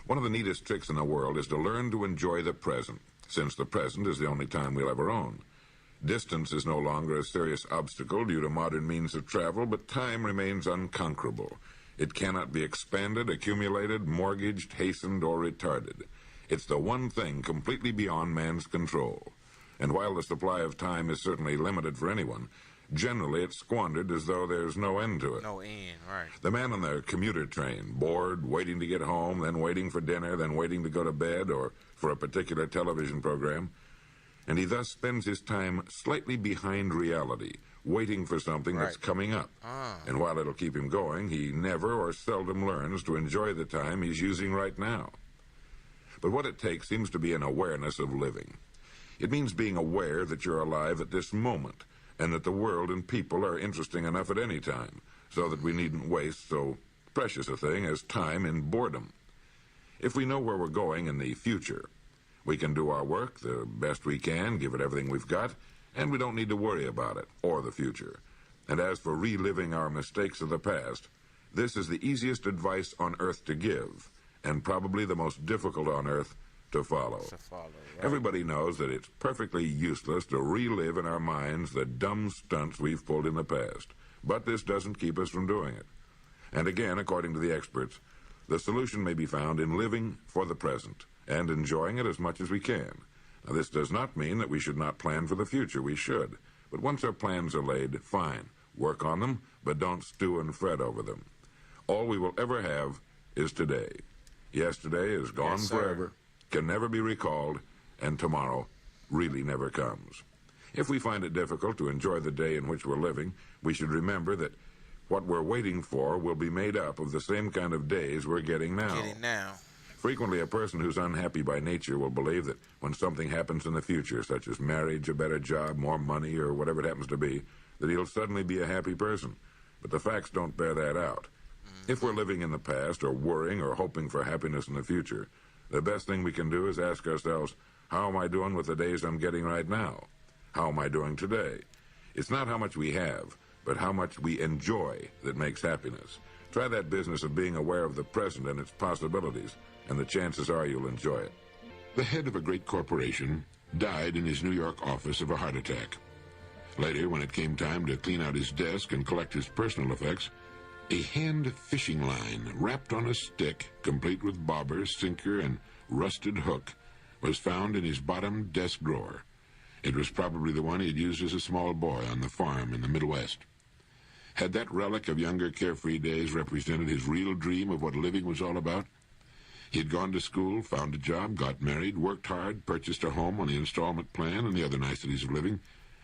[SPEAKER 1] One of the neatest tricks in the world is to learn to enjoy the present, since the present is the only time we'll ever own. Distance is no longer a serious obstacle due to modern means of travel, but time remains unconquerable. It cannot be expanded, accumulated, mortgaged, hastened, or retarded. It's the one thing completely beyond man's control. And while the supply of time is certainly limited for anyone, generally it's squandered as though there's no end to it.
[SPEAKER 3] No end, right.
[SPEAKER 1] The man on the commuter train, bored, waiting to get home, then waiting for dinner, then waiting to go to bed or for a particular television program, and he thus spends his time slightly behind reality, waiting for something that's coming up. And while it'll keep him going, he never or seldom learns to enjoy the time he's using right now. But what it takes seems to be an awareness of living. It means being aware that you're alive at this moment, and that the world and people are interesting enough at any time, so that we needn't waste so precious a thing as time in boredom. If we know where we're going in the future, we can do our work the best we can, give it everything we've got, and we don't need to worry about it or the future. And as for reliving our mistakes of the past, this is the easiest advice on earth to give, and probably the most difficult on earth to follow. Everybody knows that it's perfectly useless to relive in our minds the dumb stunts we've pulled in the past, but this doesn't keep us from doing it. And again, according to the experts, the solution may be found in living for the present and enjoying it as much as we can. Now, this does not mean that we should not plan for the future. We should. But once our plans are laid, fine. Work on them, but don't stew and fret over them. All we will ever have is today. Yesterday is gone forever, can never be recalled, and tomorrow really never comes. If we find it difficult to enjoy the day in which we're living, we should remember that what we're waiting for will be made up of the same kind of days we're getting now. Frequently, a person who's unhappy by nature will believe that when something happens in the future, such as marriage, a better job, more money, or whatever it happens to be, that he'll suddenly be a happy person. But the facts don't bear that out. If we're living in the past or worrying or hoping for happiness in the future, the best thing we can do is ask ourselves, how am I doing with the days I'm getting right now? How am I doing today? It's not how much we have, but how much we enjoy that makes happiness. Try that business of being aware of the present and its possibilities, and the chances are you'll enjoy it. The head of a great corporation died in his New York office of a heart attack. Later, when it came time to clean out his desk and collect his personal effects, a hand fishing line wrapped on a stick, complete with bobber, sinker, and rusted hook, was found in his bottom desk drawer. It was probably the one he had used as a small boy on the farm in the Midwest. Had that relic of younger carefree days represented his real dream of what living was all about? He had gone to school, found a job, got married, worked hard, purchased a home on the installment plan and the other niceties of living.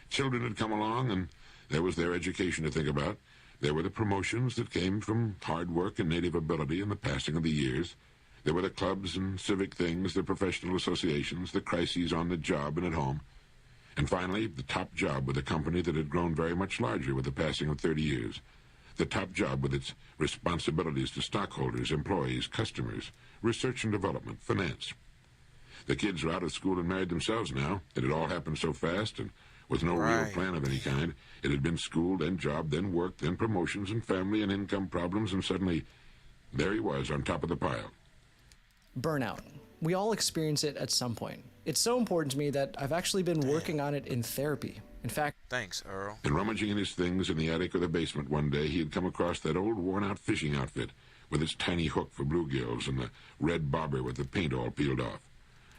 [SPEAKER 1] Children had come along, and there was their education to think about. There were the promotions that came from hard work and native ability and the passing of the years. There were the clubs and civic things, the professional associations, the crises on the job and at home. And finally, the top job with a company that had grown very much larger with the passing of 30 years. The top job with its responsibilities to stockholders, employees, customers, research and development, finance. The kids were out of school and married themselves now. It had all happened so fast and with no real plan of any kind. It had been school, then job, then work, then promotions and family and income problems, and suddenly there he was on top of the pile.
[SPEAKER 7] Burnout. We all experience it at some point. It's so important to me that I've actually been working on it in therapy. In fact...
[SPEAKER 3] Thanks, Earl.
[SPEAKER 1] And rummaging in his things in the attic or the basement one day, he had come across that old worn-out fishing outfit with its tiny hook for bluegills and the red bobber with the paint all peeled off.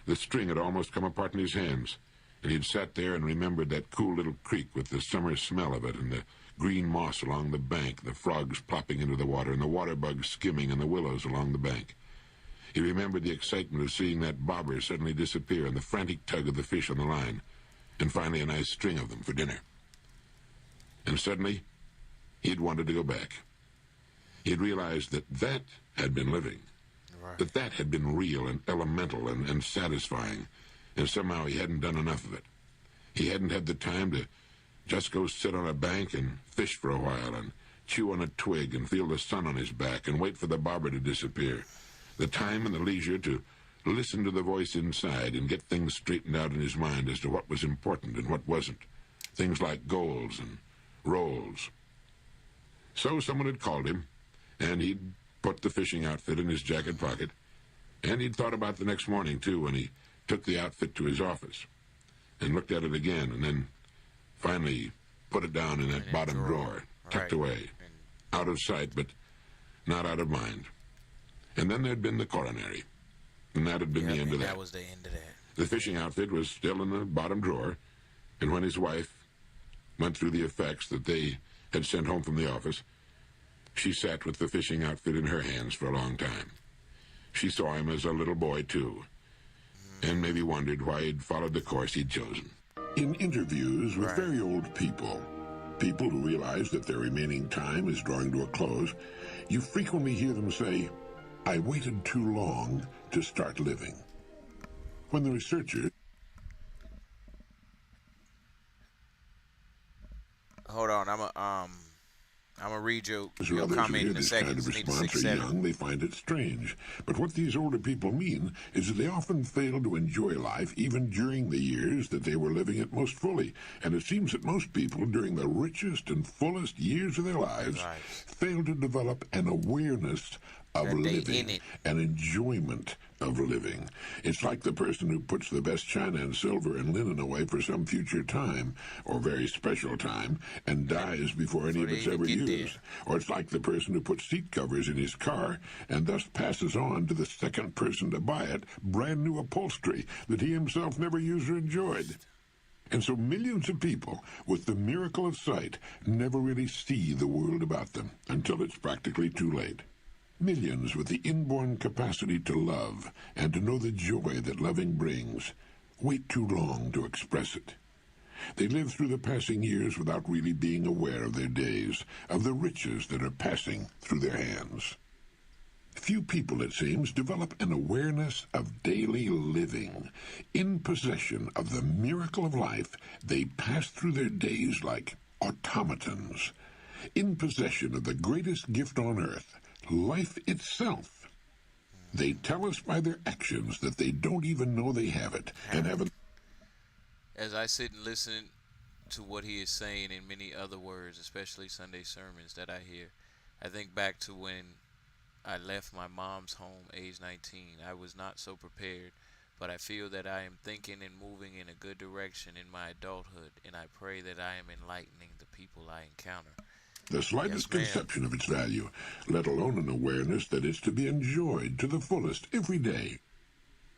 [SPEAKER 1] The string had almost come apart in his hands, and he'd sat there and remembered that cool little creek with the summer smell of it and the green moss along the bank, the frogs plopping into the water and the water bugs skimming and the willows along the bank. He remembered the excitement of seeing that bobber suddenly disappear and the frantic tug of the fish on the line, and finally a nice string of them for dinner. And suddenly, he'd wanted to go back. He'd realized that that had been living, that that had been real and elemental and satisfying, and somehow he hadn't done enough of it. He hadn't had the time to just go sit on a bank and fish for a while and chew on a twig and feel the sun on his back and wait for the bobber to disappear. The time and the leisure to listen to the voice inside and get things straightened out in his mind as to what was important and what wasn't. Things like goals and roles. So someone had called him, and he'd put the fishing outfit in his jacket pocket, and he'd thought about the next morning, too, when he took the outfit to his office and looked at it again, and then finally put it down in that bottom drawer, tucked away, out of sight, but not out of mind. And then there'd been the coronary, and that had been the end of that.
[SPEAKER 3] That was the end of that.
[SPEAKER 1] The fishing outfit was still in the bottom drawer, and when his wife went through the effects that they had sent home from the office, she sat with the fishing outfit in her hands for a long time. She saw him as a little boy, too, and maybe wondered why he'd followed the course he'd chosen. In interviews with very old people, people who realize that their remaining time is drawing to a close, you frequently hear them say, "I waited too long to start living." When the researchers...
[SPEAKER 3] Hold on, I'm a read your comment in a second.
[SPEAKER 1] Kind of response are young, they find it strange. But what these older people mean is that they often fail to enjoy life even during the years that they were living it most fully. And it seems that most people during the richest and fullest years of their lives fail to develop an awareness of living, an enjoyment of living. It's like the person who puts the best china and silver and linen away for some future time, or very special time, and dies before any of it's ever used. Or it's like the person who puts seat covers in his car and thus passes on to the second person to buy it brand new upholstery that he himself never used or enjoyed. And so millions of people with the miracle of sight never really see the world about them until it's practically too late. Millions with the inborn capacity to love and to know the joy that loving brings wait too long to express it. They live through the passing years without really being aware of their days, of the riches that are passing through their hands. Few people, it seems, develop an awareness of daily living. In possession of the miracle of life, they pass through their days like automatons. In possession of the greatest gift on earth, life itself. They tell us by their actions that they don't even know they have it, and haven't.
[SPEAKER 3] As I sit and listen to what he is saying in many other words, especially Sunday sermons that I hear, I think back to when I left my mom's home, age 19. I was not so prepared, but I feel that I am thinking and moving in a good direction in my adulthood, and I pray that I am enlightening the people I encounter.
[SPEAKER 1] The slightest conception of its value, let alone an awareness that it's to be enjoyed to the fullest every day.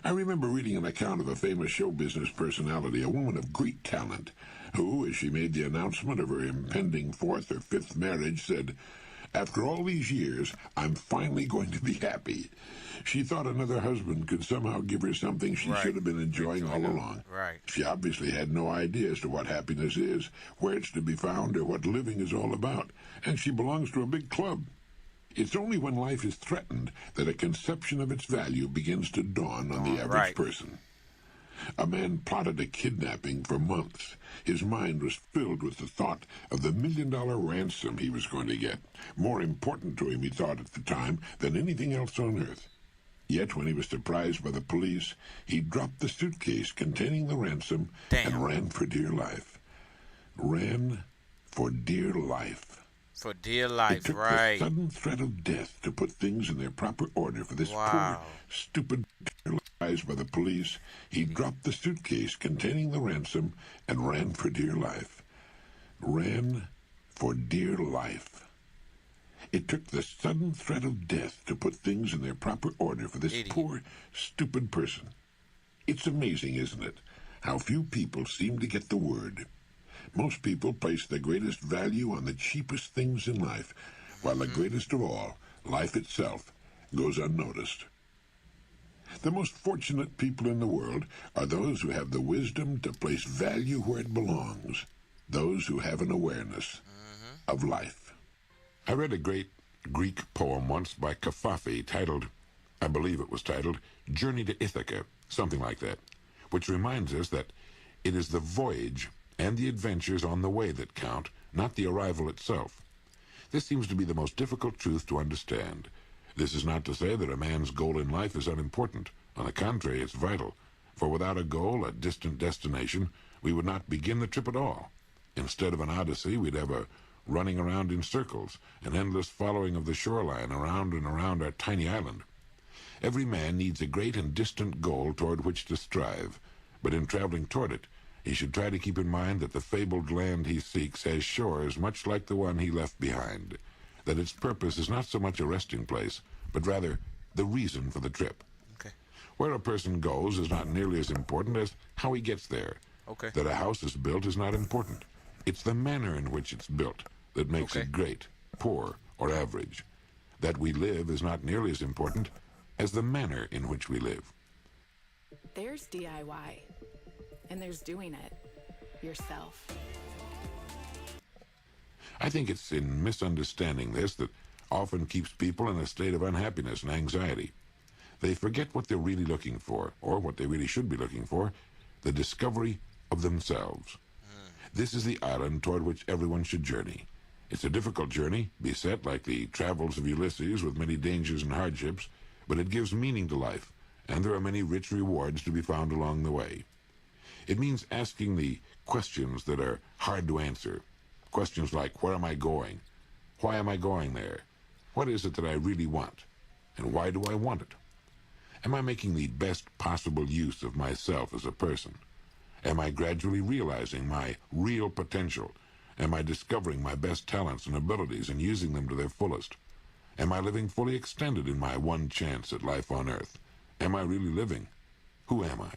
[SPEAKER 1] I remember reading an account of a famous show business personality, a woman of great talent, who, as she made the announcement of her impending 4th or 5th marriage, said, After all these years, I'm finally going to be happy. She thought another husband could somehow give her something she should have been enjoying all along.
[SPEAKER 3] Right.
[SPEAKER 1] She obviously had no idea as to what happiness is, where it's to be found, or what living is all about, and she belongs to a big club. It's only when life is threatened that a conception of its value begins to dawn on the average person. A man plotted a kidnapping for months. His mind was filled with the thought of the $1 million ransom he was going to get, more important to him, he thought at the time, than anything else on earth. Yet when he was surprised by the police, he dropped the suitcase containing the ransom and ran for dear life. Ran for dear life.
[SPEAKER 3] For dear life,
[SPEAKER 1] it took the sudden threat of death to put things in their proper order for this poor, stupid realized by the police. He dropped the suitcase containing the ransom and ran for dear life. Ran for dear life. It took the sudden threat of death to put things in their proper order for this poor, stupid person. It's amazing, isn't it, how few people seem to get the word. Most people place the greatest value on the cheapest things in life, while the greatest of all, life itself, goes unnoticed. The most fortunate people in the world are those who have the wisdom to place value where it belongs, those who have an awareness of life. I read a great Greek poem once by Kafafi titled, I believe it was titled, Journey to Ithaca, something like that, which reminds us that it is the voyage and the adventures on the way that count, not the arrival itself. This seems to be the most difficult truth to understand. This is not to say that a man's goal in life is unimportant. On the contrary, it's vital, for without a goal, a distant destination, we would not begin the trip at all. Instead of an odyssey, we'd have a running around in circles, an endless following of the shoreline around and around our tiny island. Every man needs a great and distant goal toward which to strive, but in traveling toward it, he should try to keep in mind that the fabled land he seeks has shores much like the one he left behind, that its purpose is not so much a resting place, but rather the reason for the trip.
[SPEAKER 3] Okay.
[SPEAKER 1] Where a person goes is not nearly as important as how he gets there.
[SPEAKER 3] Okay.
[SPEAKER 1] That a house is built is not important. It's the manner in which it's built that makes it great, poor, or average. That we live is not nearly as important as the manner in which we live.
[SPEAKER 4] There's DIY, and there's doing it yourself.
[SPEAKER 1] I think it's in misunderstanding this that often keeps people in a state of unhappiness and anxiety. They forget what they're really looking for, or what they really should be looking for, the discovery of themselves. This is the island toward which everyone should journey. It's a difficult journey, beset like the travels of Ulysses with many dangers and hardships, but it gives meaning to life, and there are many rich rewards to be found along the way. It means asking the questions that are hard to answer. Questions like, where am I going? Why am I going there? What is it that I really want? And why do I want it? Am I making the best possible use of myself as a person? Am I gradually realizing my real potential? Am I discovering my best talents and abilities and using them to their fullest? Am I living fully extended in my one chance at life on earth? Am I really living? Who am I?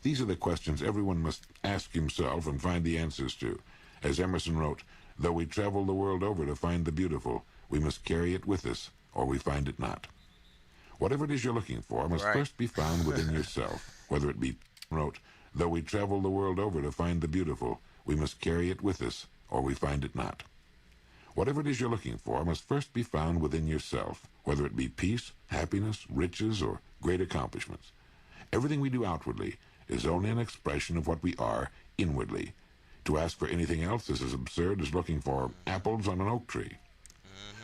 [SPEAKER 1] These are the questions everyone must ask himself and find the answers to. As Emerson wrote, though we travel the world over to find the beautiful, we must carry it with us, or we find it not. Whatever it is you're looking for must first be found within yourself, whether it be, wrote, though we travel the world over to find the beautiful, we must carry it with us, or we find it not. Whatever it is you're looking for must first be found within yourself, whether it be peace, happiness, riches, or great accomplishments. Everything we do outwardly is only an expression of what we are inwardly. To ask for anything else is as absurd as looking for apples on an oak tree.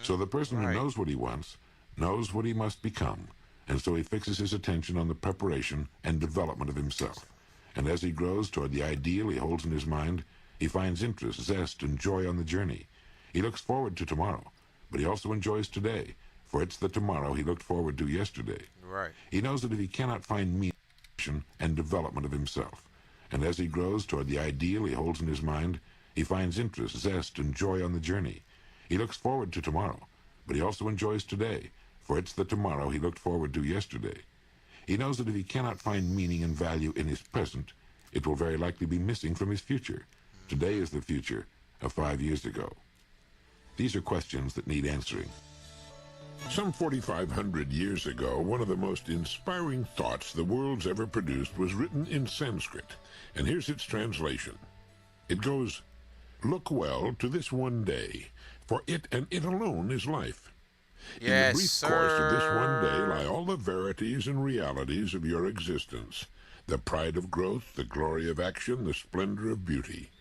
[SPEAKER 1] So the person who knows what he wants knows what he must become, and so he fixes his attention on the preparation and development of himself. And as he grows toward the ideal he holds in his mind, he finds interest, zest, and joy on the journey. He looks forward to tomorrow, but he also enjoys today, for it's the tomorrow he looked forward to yesterday.
[SPEAKER 3] Right.
[SPEAKER 1] He knows that if he cannot find meaning and development of himself, and as he grows toward the ideal he holds in his mind, he finds interest, zest, and joy on the journey. He looks forward to tomorrow, but he also enjoys today, for it's the tomorrow he looked forward to yesterday. He knows that if he cannot find meaning and value in his present, it will very likely be missing from his future. Today is the future of 5 years ago. These are questions that need answering. Some 4,500 years ago, one of the most inspiring thoughts the world's ever produced was written in Sanskrit, and here's its translation. It goes, "Look well to this one day, for it and it alone is life. In the brief course of this one day lie all the verities and realities of your existence, the pride of growth, the glory of action, the splendor of beauty.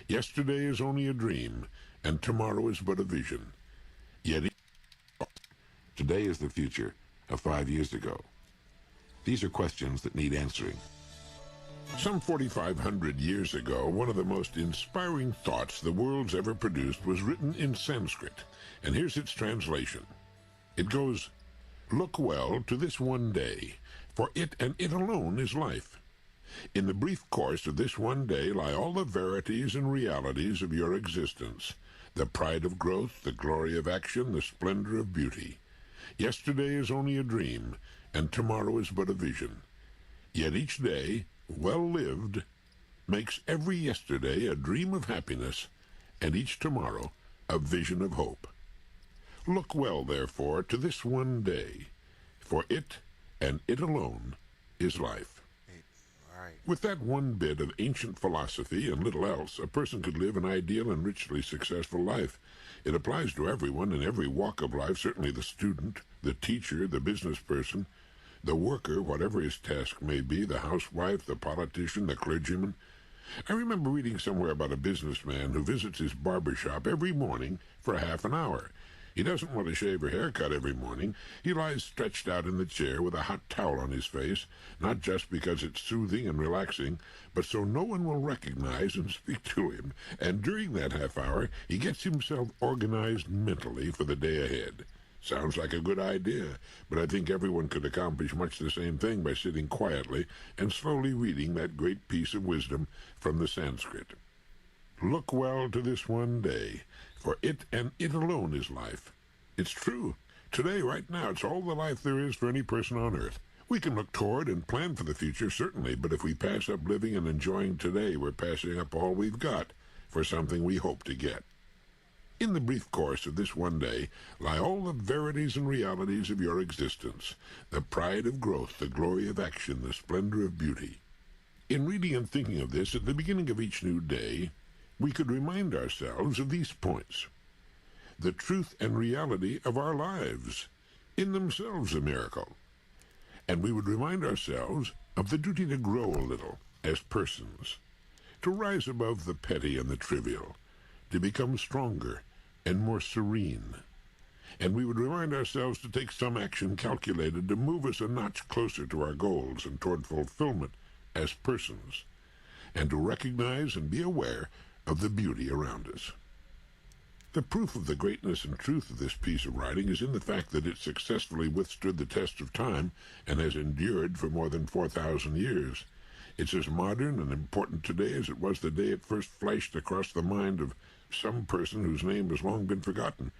[SPEAKER 1] Yesterday is only a dream, and tomorrow is but a vision. Yet today is the future of 5 years ago." These are questions that need answering. Some 4,500 years ago, one of the most inspiring thoughts the world's ever produced was written in Sanskrit, and here's its translation. It goes, "Look well to this one day, for it and it alone is life. In the brief course of this one day lie all the verities and realities of your existence, the pride of growth, the glory of action, the splendor of beauty. Yesterday is only a dream, and tomorrow is but a vision. Yet each day, well lived, makes every yesterday a dream of happiness, and each tomorrow a vision of hope. Look well, therefore, to this one day, for it and it alone is life." With that one bit of ancient philosophy and little else, a person could live an ideal and richly successful life. It applies to everyone in every walk of life, certainly the student, the teacher, the business person, the worker, whatever his task may be, the housewife, the politician, the clergyman. I remember reading somewhere about a businessman who visits his barber shop every morning for half an hour. He doesn't want to shave or haircut every morning. He lies stretched out in the chair with a hot towel on his face, not just because it's soothing and relaxing, but so no one will recognize and speak to him. And during that half hour, he gets himself organized mentally for the day ahead. Sounds like a good idea, but I think everyone could accomplish much the same thing by sitting quietly and slowly reading that great piece of wisdom from the Sanskrit. Look well to this one day, for it and it alone is life. It's true. Today, right now, it's all the life there is for any person on earth. We can look toward and plan for the future, certainly, but if we pass up living and enjoying today, we're passing up all we've got for something we hope to get. In the brief course of this one day lie all the verities and realities of your existence, the pride of growth, the glory of action, the splendor of beauty. In reading and thinking of this at the beginning of each new day, we could remind ourselves of these points. The truth and reality of our lives, in themselves a miracle. And we would remind ourselves of the duty to grow a little as persons, to rise above the petty and the trivial, to become stronger and more serene. And we would remind ourselves to take some action calculated to move us a notch closer to our goals and toward fulfillment as persons, and to recognize and be aware of the beauty around us. The proof of the greatness and truth of this piece of writing is in the fact that it successfully withstood the test of time and has endured for more than 4,000 years. It's as modern and important today as it was the day it first flashed across the mind of some person whose name has long been forgotten.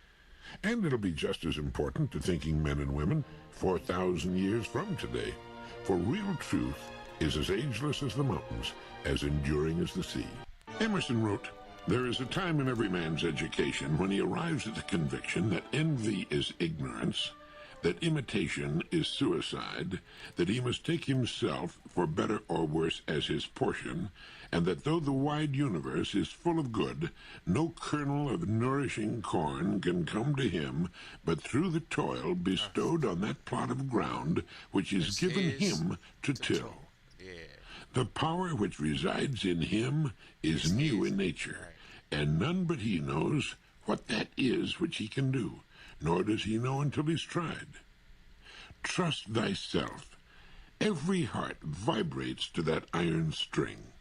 [SPEAKER 1] And it'll be just as important to thinking men and women 4,000 years from today. For real truth is as ageless as the mountains, as enduring as the sea. Emerson wrote, "There is a time in every man's education when he arrives at the conviction that envy is ignorance, that imitation is suicide, that he must take himself, for better or worse, as his portion, and that though the wide universe is full of good, no kernel of nourishing corn can come to him but through the toil bestowed on that plot of ground which is given him to till. The power which resides in him is new in nature, and none but he knows what that is which he can do, nor does he know until he's tried. Trust thyself. Every heart vibrates to that iron string."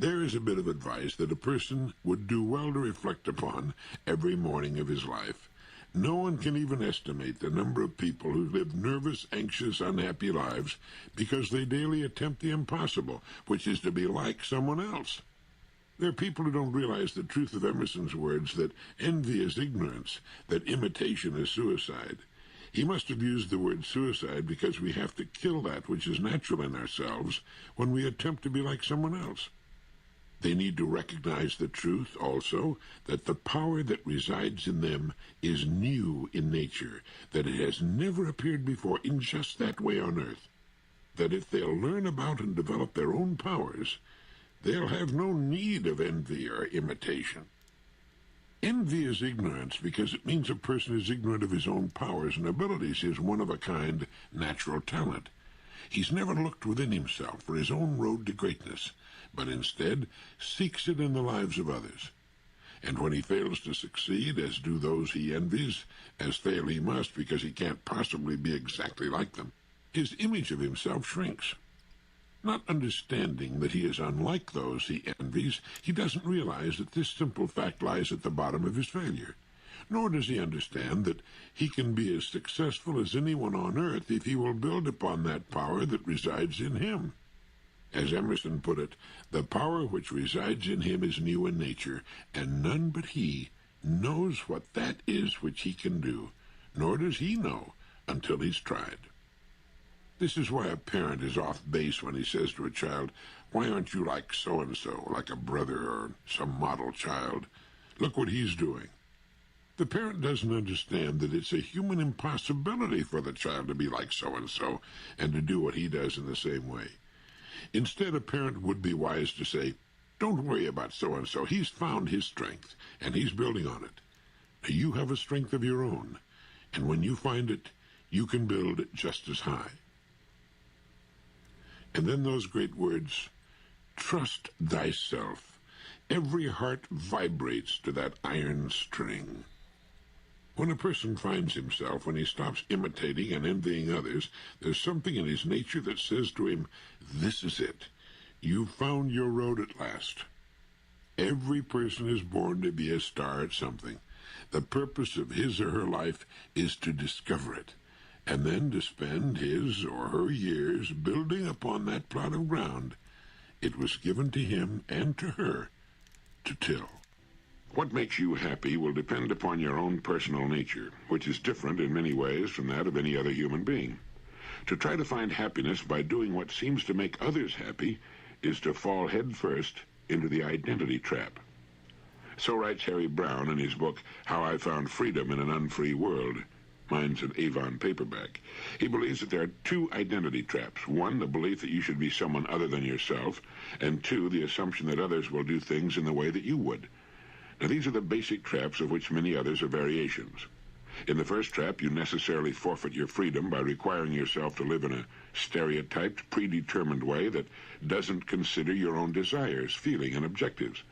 [SPEAKER 1] There is a bit of advice that a person would do well to reflect upon every morning of his life. No one can even estimate the number of people who live nervous, anxious, unhappy lives because they daily attempt the impossible, which is to be like someone else. There are people who don't realize the truth of Emerson's words that envy is ignorance, that imitation is suicide. He must have used the word suicide because we have to kill that which is natural in ourselves when we attempt to be like someone else. They need to recognize the truth also that the power that resides in them is new in nature, that it has never appeared before in just that way on earth, that if they'll learn about and develop their own powers, they'll have no need of envy or imitation. Envy is ignorance because it means a person is ignorant of his own powers and abilities, his one-of-a-kind natural talent. He's never looked within himself for his own road to greatness, but instead seeks it in the lives of others. And when he fails to succeed, as do those he envies, as fail he must because he can't possibly be exactly like them, his image of himself shrinks. Not understanding that he is unlike those he envies, he doesn't realize that this simple fact lies at the bottom of his failure. Nor does he understand that he can be as successful as anyone on earth if he will build upon that power that resides in him. As Emerson put it, the power which resides in him is new in nature, and none but he knows what that is which he can do, nor does he know until he's tried. This is why a parent is off base when he says to a child, "Why aren't you like so-and-so, like a brother or some model child? Look what he's doing." The parent doesn't understand that it's a human impossibility for the child to be like so-and-so and to do what he does in the same way. Instead, a parent would be wise to say, "Don't worry about so-and-so. He's found his strength, and he's building on it. You have a strength of your own, and when you find it, you can build just as high." And then those great words, "Trust thyself." Every heart vibrates to that iron string. When a person finds himself, when he stops imitating and envying others, there's something in his nature that says to him, "This is it. You've found your road at last." Every person is born to be a star at something. The purpose of his or her life is to discover it, and then to spend his or her years building upon that plot of ground it was given to him and to her to till. What makes you happy will depend upon your own personal nature, which is different in many ways from that of any other human being. To try to find happiness by doing what seems to make others happy is to fall headfirst into the identity trap. So writes Harry Brown in his book, How I Found Freedom in an Unfree World. Mine's an Avon paperback. He believes that there are two identity traps. One, the belief that you should be someone other than yourself, and two, the assumption that others will do things in the way that you would. Now, these are the basic traps of which many others are variations. In the first trap, you necessarily forfeit your freedom by requiring yourself to live in a stereotyped, predetermined way that doesn't consider your own desires, feeling, and objectives.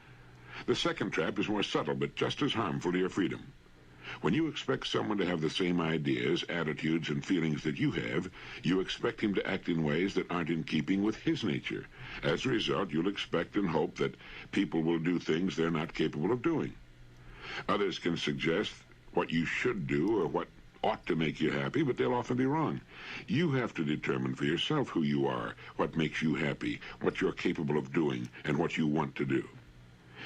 [SPEAKER 1] The second trap is more subtle, but just as harmful to your freedom. When you expect someone to have the same ideas, attitudes, and feelings that you have, you expect him to act in ways that aren't in keeping with his nature. As a result, you'll expect and hope that people will do things they're not capable of doing. Others can suggest what you should do or what ought to make you happy, but they'll often be wrong. You have to determine for yourself who you are, what makes you happy, what you're capable of doing, and what you want to do.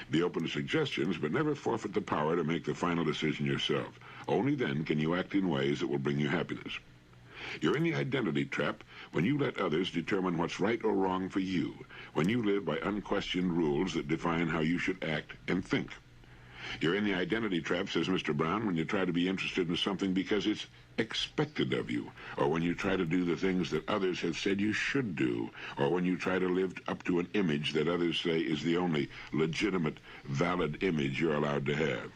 [SPEAKER 1] Be open to suggestions, but never forfeit the power to make the final decision yourself. Only then can you act in ways that will bring you happiness. You're in the identity trap when you let others determine what's right or wrong for you, when you live by unquestioned rules that define how you should act and think. You're in the identity trap, says Mr. Brown, when you try to be interested in something because it's expected of you, or when you try to do the things that others have said you should do, or when you try to live up to an image that others say is the only legitimate, valid image you're allowed to have.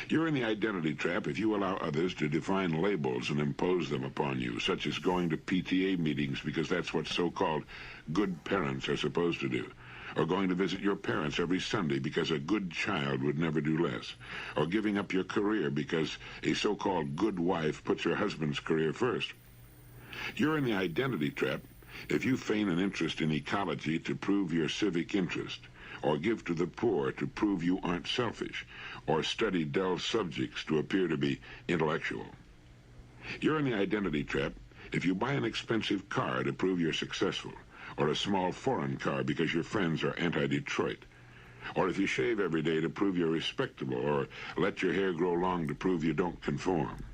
[SPEAKER 1] You're in the identity trap if you allow others to define labels and impose them upon you, such as going to PTA meetings because that's what so-called good parents are supposed to do, or going to visit your parents every Sunday because a good child would never do less, or giving up your career because a so-called good wife puts her husband's career first. You're in the identity trap if you feign an interest in ecology to prove your civic interest, or give to the poor to prove you aren't selfish, or study dull subjects to appear to be intellectual. You're in the identity trap if you buy an expensive car to prove you're successful, or a small foreign car because your friends are anti-Detroit. Or if you shave every day to prove you're respectable, or let your hair grow long to prove you don't conform.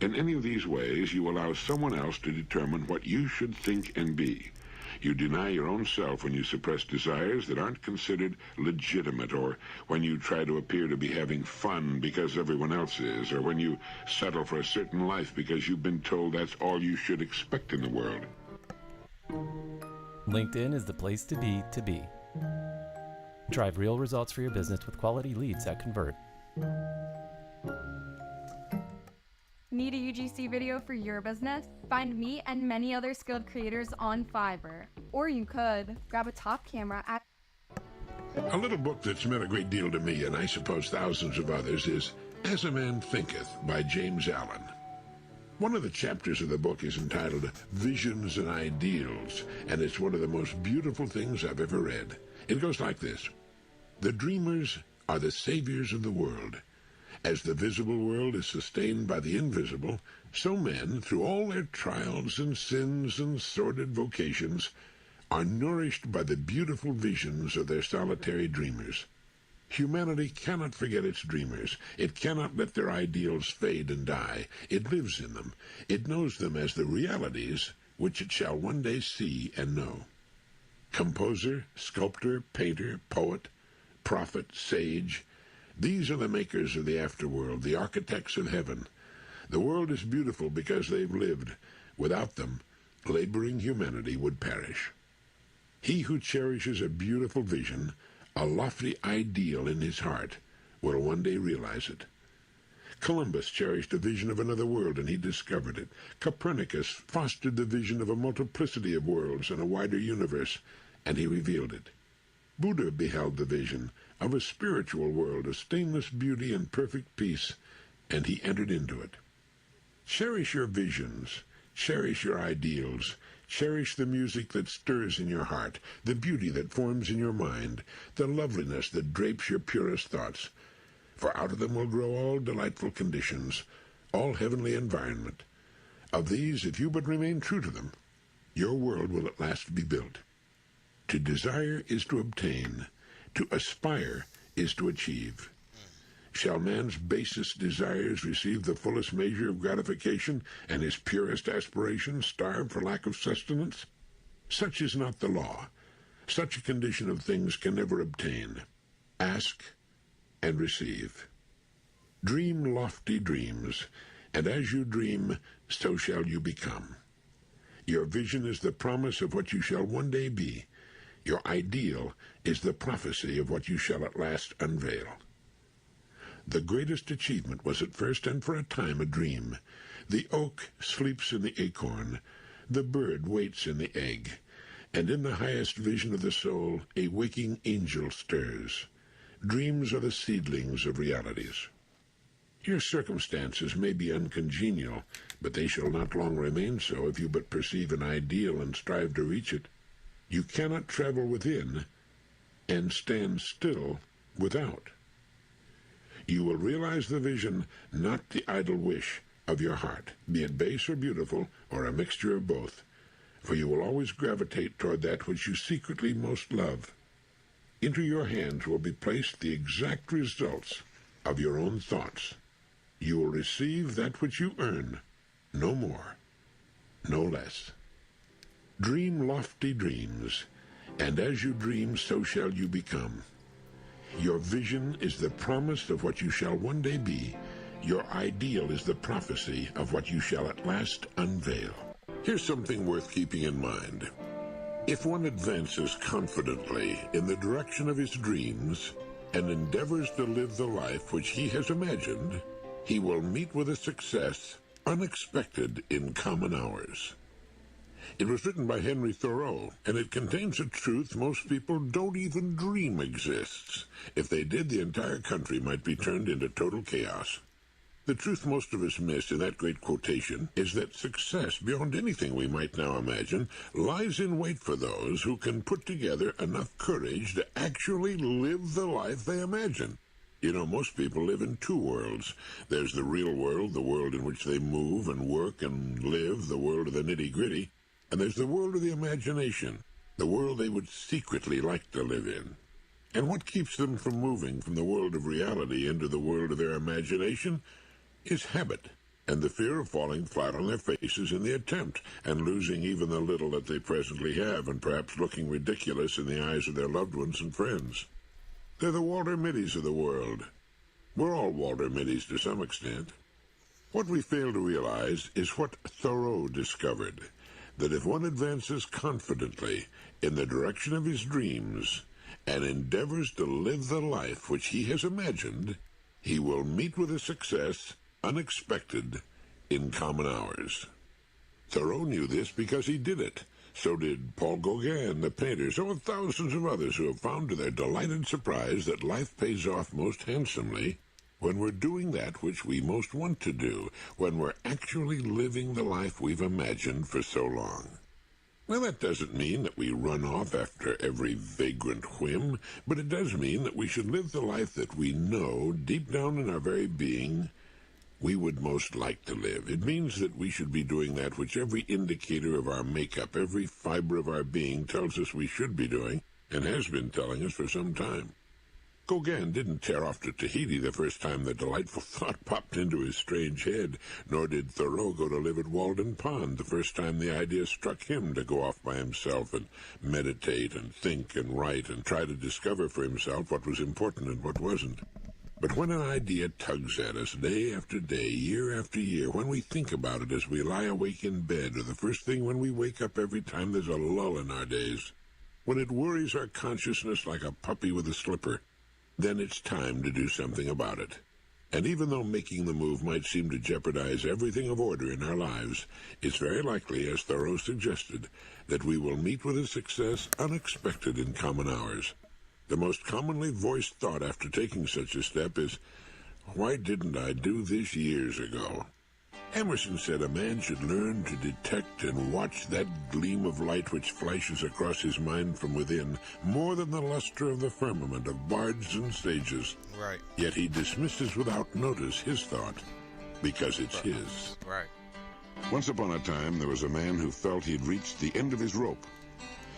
[SPEAKER 1] In any of these ways, you allow someone else to determine what you should think and be. You deny your own self when you suppress desires that aren't considered legitimate, or when you try to appear to be having fun because everyone else is, or when you settle for a certain life because you've been told that's all you should expect in the world.
[SPEAKER 5] LinkedIn is the place to be to be. Drive real results for your business with quality leads that convert.
[SPEAKER 2] Need a UGC video for your business? Find me and many other skilled creators on Fiverr. Or you could grab a top camera at...
[SPEAKER 1] A little book that's meant a great deal to me, and I suppose thousands of others, is As a Man Thinketh by James Allen. One of the chapters of the book is entitled Visions and Ideals, and it's one of the most beautiful things I've ever read. It goes like this. The dreamers are the saviors of the world. As the visible world is sustained by the invisible, so men, through all their trials and sins and sordid vocations, are nourished by the beautiful visions of their solitary dreamers. Humanity cannot forget its dreamers. It cannot let their ideals fade and die. It lives in them. It knows them as the realities which it shall one day see and know. Composer, sculptor, painter, poet, prophet, sage, these are the makers of the afterworld, the architects of heaven. The world is beautiful because they've lived. Without them, laboring humanity would perish. He who cherishes a beautiful vision, a lofty ideal in his heart, will one day realize it. Columbus cherished a vision of another world, and he discovered it. Copernicus fostered the vision of a multiplicity of worlds and a wider universe, and he revealed it. Buddha beheld the vision of a spiritual world of stainless beauty and perfect peace, and he entered into it. Cherish your visions, cherish your ideals, cherish the music that stirs in your heart, the beauty that forms in your mind, the loveliness that drapes your purest thoughts, for out of them will grow all delightful conditions, all heavenly environment. Of these, if you but remain true to them, your world will at last be built. To desire is to obtain. To aspire is to achieve. Shall man's basest desires receive the fullest measure of gratification, and his purest aspirations starve for lack of sustenance? Such is not the law. Such a condition of things can never obtain. Ask and receive. Dream lofty dreams, and as you dream, so shall you become. Your vision is the promise of what you shall one day be. Your ideal is the prophecy of what you shall at last unveil. The greatest achievement was at first and for a time a dream. The oak sleeps in the acorn, the bird waits in the egg, and in the highest vision of the soul a waking angel stirs. Dreams are the seedlings of realities. Your circumstances may be uncongenial, but they shall not long remain so if you but perceive an ideal and strive to reach it. You cannot travel within and stand still without. You will realize the vision, not the idle wish, of your heart, be it base or beautiful, or a mixture of both, for you will always gravitate toward that which you secretly most love. Into your hands will be placed the exact results of your own thoughts. You will receive that which you earn, no more, no less. Dream lofty dreams, and as you dream, so shall you become. Your vision is the promise of what you shall one day be. Your ideal is the prophecy of what you shall at last unveil. Here's something worth keeping in mind. If one advances confidently in the direction of his dreams and endeavors to live the life which he has imagined, he will meet with a success unexpected in common hours. It was written by Henry Thoreau, and it contains a truth most people don't even dream exists. If they did, the entire country might be turned into total chaos. The truth most of us miss in that great quotation is that success, beyond anything we might now imagine, lies in wait for those who can put together enough courage to actually live the life they imagine. You know, most people live in two worlds. There's the real world, the world in which they move and work and live, the world of the nitty-gritty. And there's the world of the imagination, the world they would secretly like to live in. And what keeps them from moving from the world of reality into the world of their imagination is habit, and the fear of falling flat on their faces in the attempt, and losing even the little that they presently have, and perhaps looking ridiculous in the eyes of their loved ones and friends. They're the Walter Mitties of the world. We're all Walter Mitties to some extent. What we fail to realize is what Thoreau discovered, that if one advances confidently in the direction of his dreams and endeavors to live the life which he has imagined, he will meet with a success unexpected in common hours. Thoreau knew this because he did it. So did Paul Gauguin, the painter, so have thousands of others who have found to their delighted surprise that life pays off most handsomely when we're doing that which we most want to do, when we're actually living the life we've imagined for so long. Well, that doesn't mean that we run off after every vagrant whim, but it does mean that we should live the life that we know, deep down in our very being, we would most like to live. It means that we should be doing that which every indicator of our makeup, every fiber of our being tells us we should be doing, and has been telling us for some time. Gauguin didn't tear off to Tahiti the first time the delightful thought popped into his strange head, nor did Thoreau go to live at Walden Pond the first time the idea struck him to go off by himself and meditate and think and write and try to discover for himself what was important and what wasn't. But when an idea tugs at us day after day, year after year, when we think about it as we lie awake in bed, or the first thing when we wake up every time there's a lull in our days, when it worries our consciousness like a puppy with a slipper, then it's time to do something about it. And even though making the move might seem to jeopardize everything of order in our lives, it's very likely, as Thoreau suggested, that we will meet with a success unexpected in common hours. The most commonly voiced thought after taking such a step is, why didn't I do this years ago? Emerson said a man should learn to detect and watch that gleam of light which flashes across his mind from within, more than the luster of the firmament of bards and sages.
[SPEAKER 3] Right.
[SPEAKER 1] Yet he dismisses without notice his thought, because it's his.
[SPEAKER 3] Right.
[SPEAKER 1] Once upon a time, there was a man who felt he'd reached the end of his rope.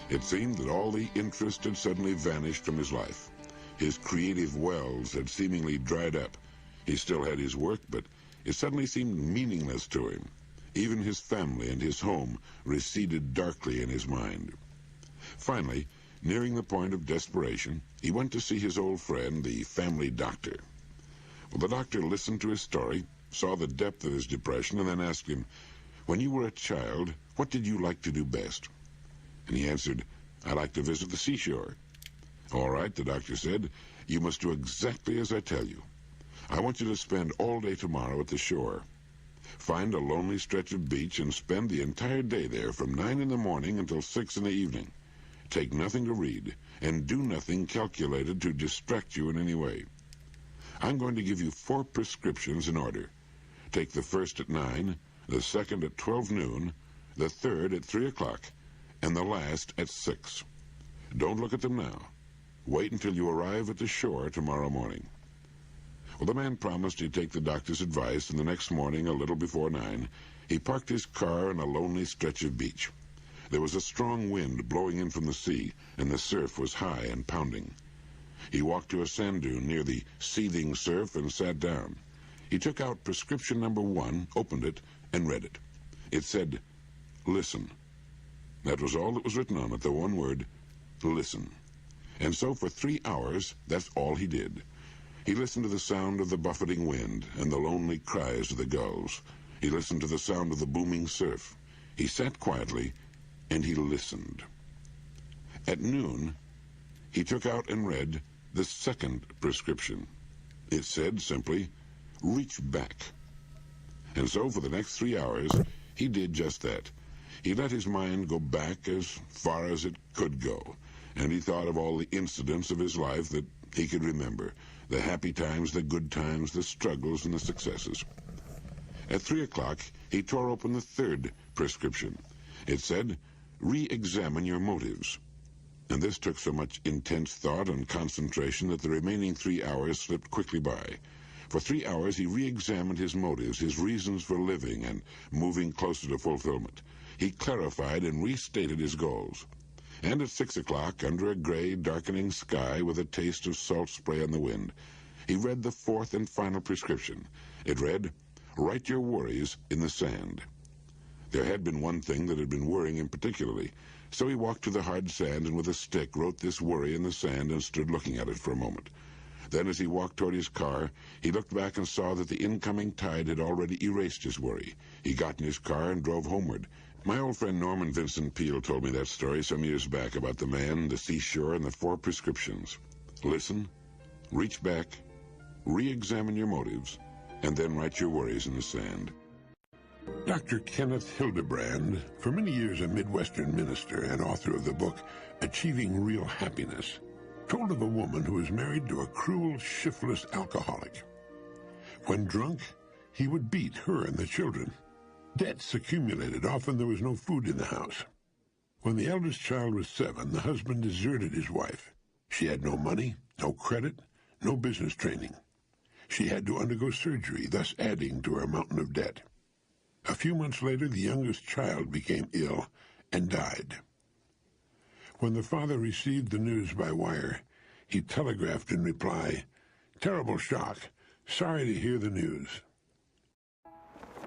[SPEAKER 1] It seemed that all the interest had suddenly vanished from his life. His creative wells had seemingly dried up. He still had his work, but it suddenly seemed meaningless to him. Even his family and his home receded darkly in his mind. Finally, nearing the point of desperation, he went to see his old friend, the family doctor. Well, the doctor listened to his story, saw the depth of his depression, and then asked him, "When you were a child, what did you like to do best?" And he answered, "I like to visit the seashore." "All right," the doctor said, "you must do exactly as I tell you. I want you to spend all day tomorrow at the shore. Find a lonely stretch of beach and spend the entire day there from 9 in the morning until 6 in the evening. Take nothing to read, and do nothing calculated to distract you in any way. I'm going to give you 4 prescriptions in order. Take the first at 9, the second at 12 noon, the third at 3 o'clock, and the last at 6. Don't look at them now. Wait until you arrive at the shore tomorrow morning." Well, the man promised he'd take the doctor's advice, and the next morning, a little before 9, he parked his car on a lonely stretch of beach. There was a strong wind blowing in from the sea, and the surf was high and pounding. He walked to a sand dune near the seething surf and sat down. He took out prescription number 1, opened it, and read it. It said, "Listen." That was all that was written on it, the one word, listen. And so for 3 hours, that's all he did. He listened to the sound of the buffeting wind and the lonely cries of the gulls. He listened to the sound of the booming surf. He sat quietly, and he listened. At noon, he took out and read the second prescription. It said simply, "Reach back." And so for the next 3 hours, he did just that. He let his mind go back as far as it could go, and he thought of all the incidents of his life that he could remember, the happy times, the good times, the struggles, and the successes. At 3 o'clock, he tore open the third prescription. It said, "Re-examine your motives." And this took so much intense thought and concentration that the remaining 3 hours slipped quickly by. For 3 hours, he re-examined his motives, his reasons for living and moving closer to fulfillment. He clarified and restated his goals. And at 6 o'clock, under a gray, darkening sky with a taste of salt spray on the wind, he read the fourth and final prescription. It read, "Write your worries in the sand." There had been one thing that had been worrying him particularly, so he walked to the hard sand and with a stick wrote this worry in the sand and stood looking at it for a moment. Then as he walked toward his car, he looked back and saw that the incoming tide had already erased his worry. He got in his car and drove homeward. My old friend Norman Vincent Peale told me that story some years back about the man, the seashore, and the 4 prescriptions. Listen, reach back, re-examine your motives, and then write your worries in the sand. Dr. Kenneth Hildebrand, for many years a Midwestern minister and author of the book Achieving Real Happiness, told of a woman who was married to a cruel, shiftless alcoholic. When drunk, he would beat her and the children. Debts accumulated. Often there was no food in the house. When the eldest child was 7, the husband deserted his wife. She had no money, no credit, no business training. She had to undergo surgery, thus adding to her mountain of debt. A few months later, the youngest child became ill and died. When the father received the news by wire, he telegraphed in reply, "Terrible shock. Sorry to hear the news."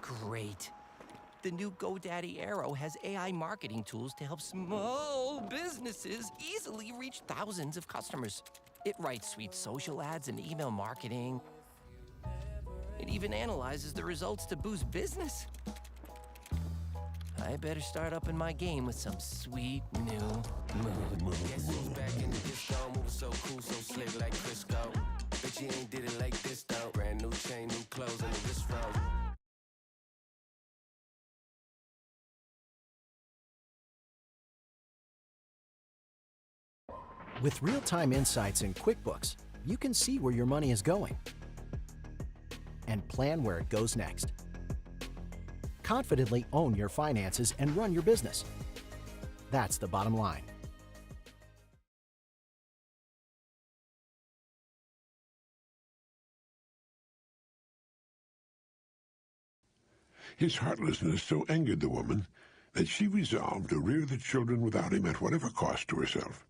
[SPEAKER 8] Great. The new GoDaddy Arrow has AI marketing tools to help small businesses easily reach thousands of customers. It writes sweet social ads and email marketing. It even analyzes the results to boost business. I better start upping my game with some sweet new moves.
[SPEAKER 9] Guess who's back in the disco, moving so cool, so slick like Crisco. Bet you ain't did it like this though. Brand new chain, new clothes, and a wrist roll.
[SPEAKER 10] With real-time insights in QuickBooks, you can see where your money is going and plan where it goes next. Confidently own your finances and run your business. That's the bottom line.
[SPEAKER 1] His heartlessness so angered the woman that she resolved to rear the children without him at whatever cost to herself.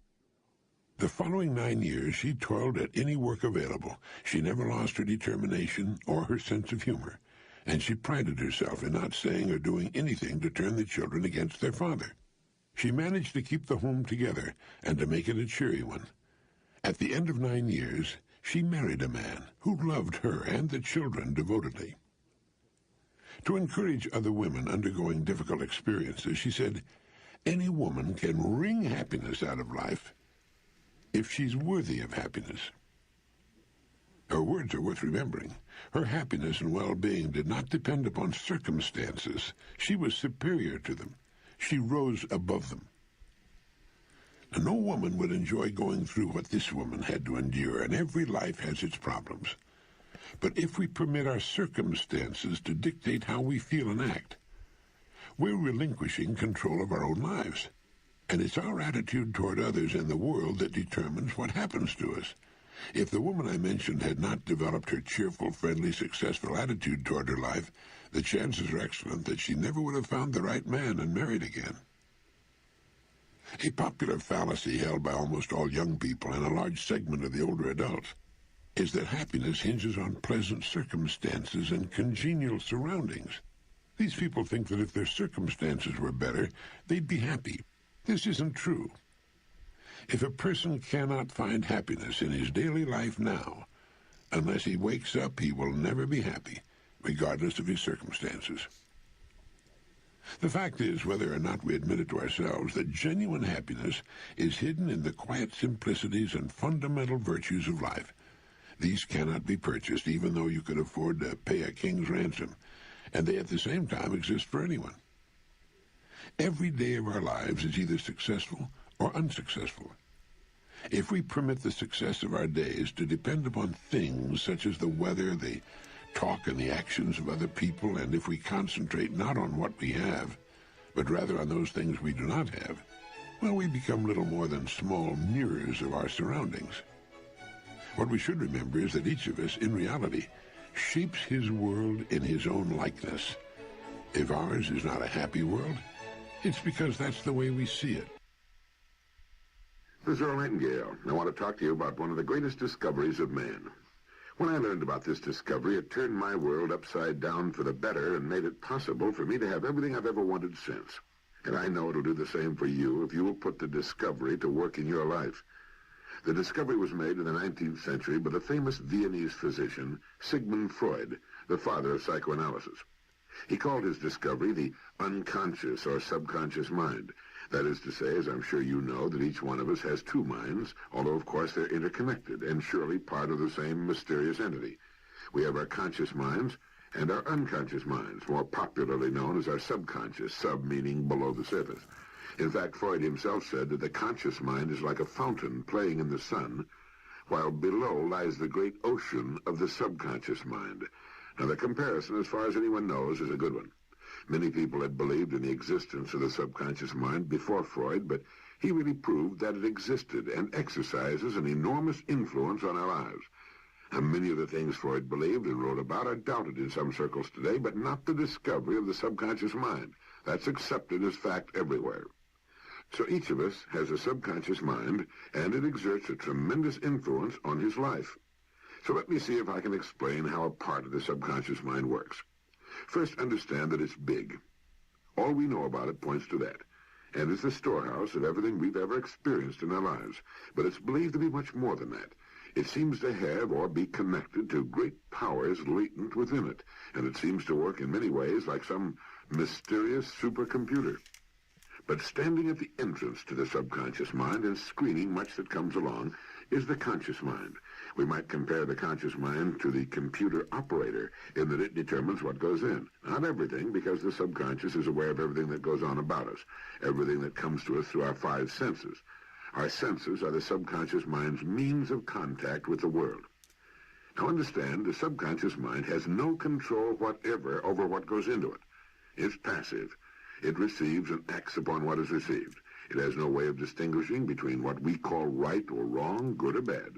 [SPEAKER 1] The following 9 years, she toiled at any work available. She never lost her determination or her sense of humor, and she prided herself in not saying or doing anything to turn the children against their father. She managed to keep the home together and to make it a cheery one. At the end of 9 years, she married a man who loved her and the children devotedly. To encourage other women undergoing difficult experiences, she said, "Any woman can wring happiness out of life if she's worthy of happiness." Her words are worth remembering. Her happiness and well-being did not depend upon circumstances. She was superior to them. She rose above them. And no woman would enjoy going through what this woman had to endure, and every life has its problems. But if we permit our circumstances to dictate how we feel and act, we're relinquishing control of our own lives. And it's our attitude toward others and the world that determines what happens to us. If the woman I mentioned had not developed her cheerful, friendly, successful attitude toward her life, the chances are excellent that she never would have found the right man and married again. A popular fallacy held by almost all young people and a large segment of the older adults is that happiness hinges on pleasant circumstances and congenial surroundings. These people think that if their circumstances were better, they'd be happy. This isn't true. If a person cannot find happiness in his daily life now, unless he wakes up, he will never be happy, regardless of his circumstances. The fact is, whether or not we admit it to ourselves, that genuine happiness is hidden in the quiet simplicities and fundamental virtues of life. These cannot be purchased, even though you could afford to pay a king's ransom, and they at the same time exist for anyone. Every day of our lives is either successful or unsuccessful. If we permit the success of our days to depend upon things such as the weather, the talk and the actions of other people, and if we concentrate not on what we have, but rather on those things we do not have, well, we become little more than small mirrors of our surroundings. What we should remember is that each of us, in reality, shapes his world in his own likeness. If ours is not a happy world, it's because that's the way we see it. This is Earl Nightingale. I want to talk to you about one of the greatest discoveries of man. When I learned about this discovery, it turned my world upside down for the better and made it possible for me to have everything I've ever wanted since. And I know it'll do the same for you if you will put the discovery to work in your life. The discovery was made in the 19th century by the famous Viennese physician Sigmund Freud, the father of psychoanalysis. He called his discovery the unconscious or subconscious mind. That is to say, as I'm sure you know, that each one of us has two minds, although of course they're interconnected and surely part of the same mysterious entity. We have our conscious minds and our unconscious minds, more popularly known as our subconscious, sub meaning below the surface. In fact, Freud himself said that the conscious mind is like a fountain playing in the sun, while below lies the great ocean of the subconscious mind. Now, the comparison, as far as anyone knows, is a good one. Many people had believed in the existence of the subconscious mind before Freud, but he really proved that it existed and exercises an enormous influence on our lives. And many of the things Freud believed and wrote about are doubted in some circles today, but not the discovery of the subconscious mind. That's accepted as fact everywhere. So each of us has a subconscious mind, and it exerts a tremendous influence on his life. So let me see if I can explain how a part of the subconscious mind works. First, understand that it's big. All we know about it points to that, and it's the storehouse of everything we've ever experienced in our lives. But it's believed to be much more than that. It seems to have or be connected to great powers latent within it, and it seems to work in many ways like some mysterious supercomputer. But standing at the entrance to the subconscious mind and screening much that comes along is the conscious mind. We might compare the conscious mind to the computer operator in that it determines what goes in. Not everything, because the subconscious is aware of everything that goes on about us, everything that comes to us through our five senses. Our senses are the subconscious mind's means of contact with the world. Now understand, the subconscious mind has no control whatever over what goes into it. It's passive. It receives and acts upon what is received. It has no way of distinguishing between what we call right or wrong, good or bad.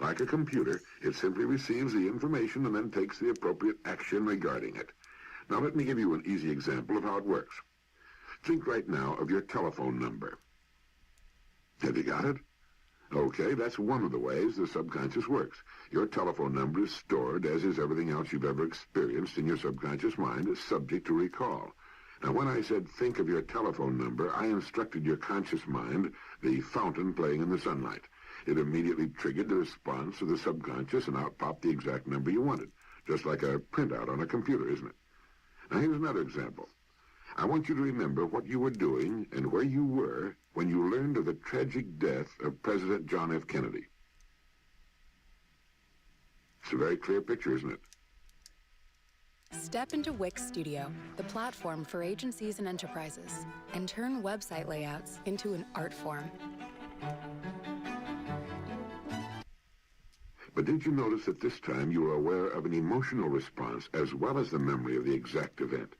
[SPEAKER 1] Like a computer, it simply receives the information and then takes the appropriate action regarding it. Now let me give you an easy example of how it works. Think right now of your telephone number. Have you got it? Okay, that's one of the ways the subconscious works. Your telephone number is stored, as is everything else you've ever experienced in your subconscious mind, is subject to recall. Now, when I said think of your telephone number, I instructed your conscious mind, the fountain playing in the sunlight. It immediately triggered the response of the subconscious, and out popped the exact number you wanted, just like a printout on a computer, isn't it? Now, here's another example. I want you to remember what you were doing and where you were when you learned of the tragic death of President John F. Kennedy. It's a very clear picture, isn't it?
[SPEAKER 4] Step into Wix Studio, the platform for agencies and enterprises, and turn website layouts into an art form.
[SPEAKER 1] But did you notice that this time you were aware of an emotional response as well as the memory of the exact event?